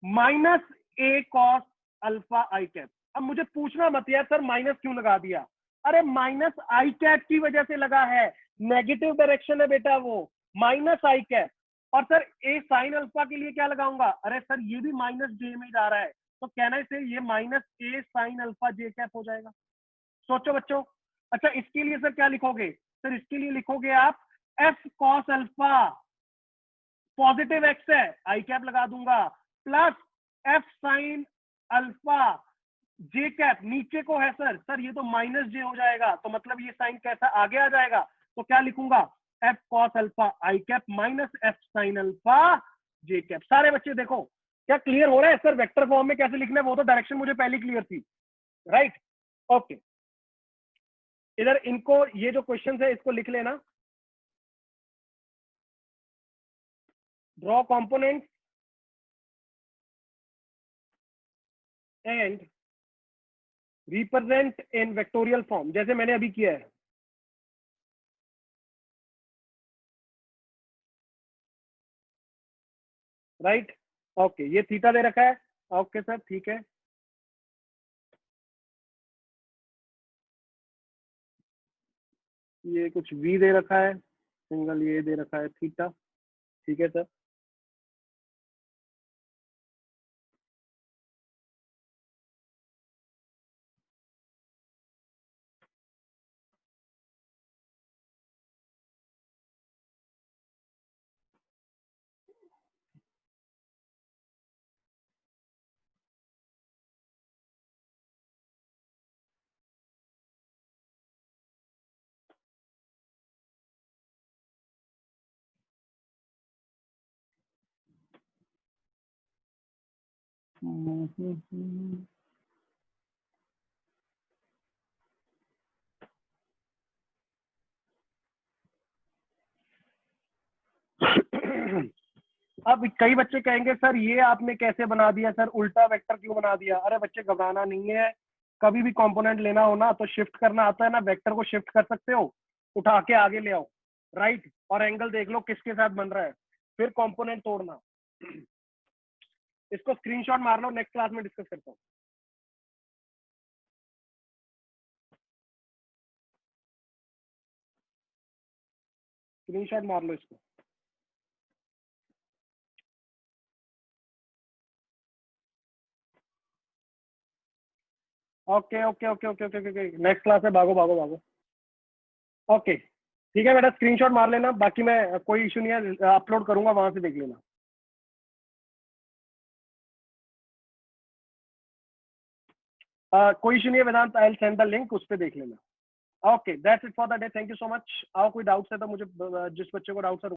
Minus A cos alpha i cap. अब मुझे पूछना मत यार सर माइनस क्यों लगा दिया। अरे माइनस आई कैप की वजह से लगा है, नेगेटिव डायरेक्शन है बेटा वो, माइनस आई कैप। और सर ए साइन अल्फा के लिए क्या लगाऊंगा? अरे सर ये भी माइनस जे में जा रहा है, तो कहना से ये माइनस ए साइन अल्फा जे कैप हो जाएगा। सोचो बच्चों। अच्छा इसके लिए सर क्या लिखोगे? सर इसके लिए लिखोगे आप F cos alpha, positive x है आई कैप लगा दूंगा, plus F sine alpha j cap नीचे को है सर, सर ये तो माइनस जे हो जाएगा, तो मतलब ये साइन कैसा आगे आ जाएगा, तो क्या लिखूंगा? F cos alpha i cap minus F sine alpha j cap. सारे बच्चे देखो क्या क्लियर हो रहा है सर? वेक्टर फॉर्म में कैसे लिखना है वो तो डायरेक्शन मुझे पहले क्लियर थी, राइट? ओके, इधर इनको ये जो क्वेश्चन है इसको लिख लेना। Draw component and represent in vectorial form, जैसे मैंने अभी किया है। राइट, ओके, ये थीटा दे रखा है। ओके सर ठीक है। ये कुछ वी दे रखा है, सिंगल ये दे रखा है थीटा। ठीक है सर। अब कई बच्चे कहेंगे सर ये आपने कैसे बना दिया सर, उल्टा वेक्टर क्यों बना दिया? अरे बच्चे घबराना नहीं है, कभी भी कंपोनेंट लेना हो ना तो शिफ्ट करना आता है ना, वेक्टर को शिफ्ट कर सकते हो, उठा के आगे ले आओ, राइट, और एंगल देख लो किसके साथ बन रहा है, फिर कंपोनेंट तोड़ना। इसको स्क्रीनशॉट मार लो, नेक्स्ट क्लास में डिस्कस करता हूँ। स्क्रीनशॉट मार लो इसको। Okay okay okay okay okay okay, next class में भागो भागो भागो। ओके ठीक है बेटा, स्क्रीनशॉट मार लेना, बाकी मैं कोई इशू नहीं है, अपलोड करूंगा, वहां से देख लेना। कोई इशू नहीं है Vedant, I will send the link, उस पर देख लेना। Okay that's it for the day, thank you so much. आओ कोई डाउट्स है तो मुझे, जिस बच्चे को डाउट्स है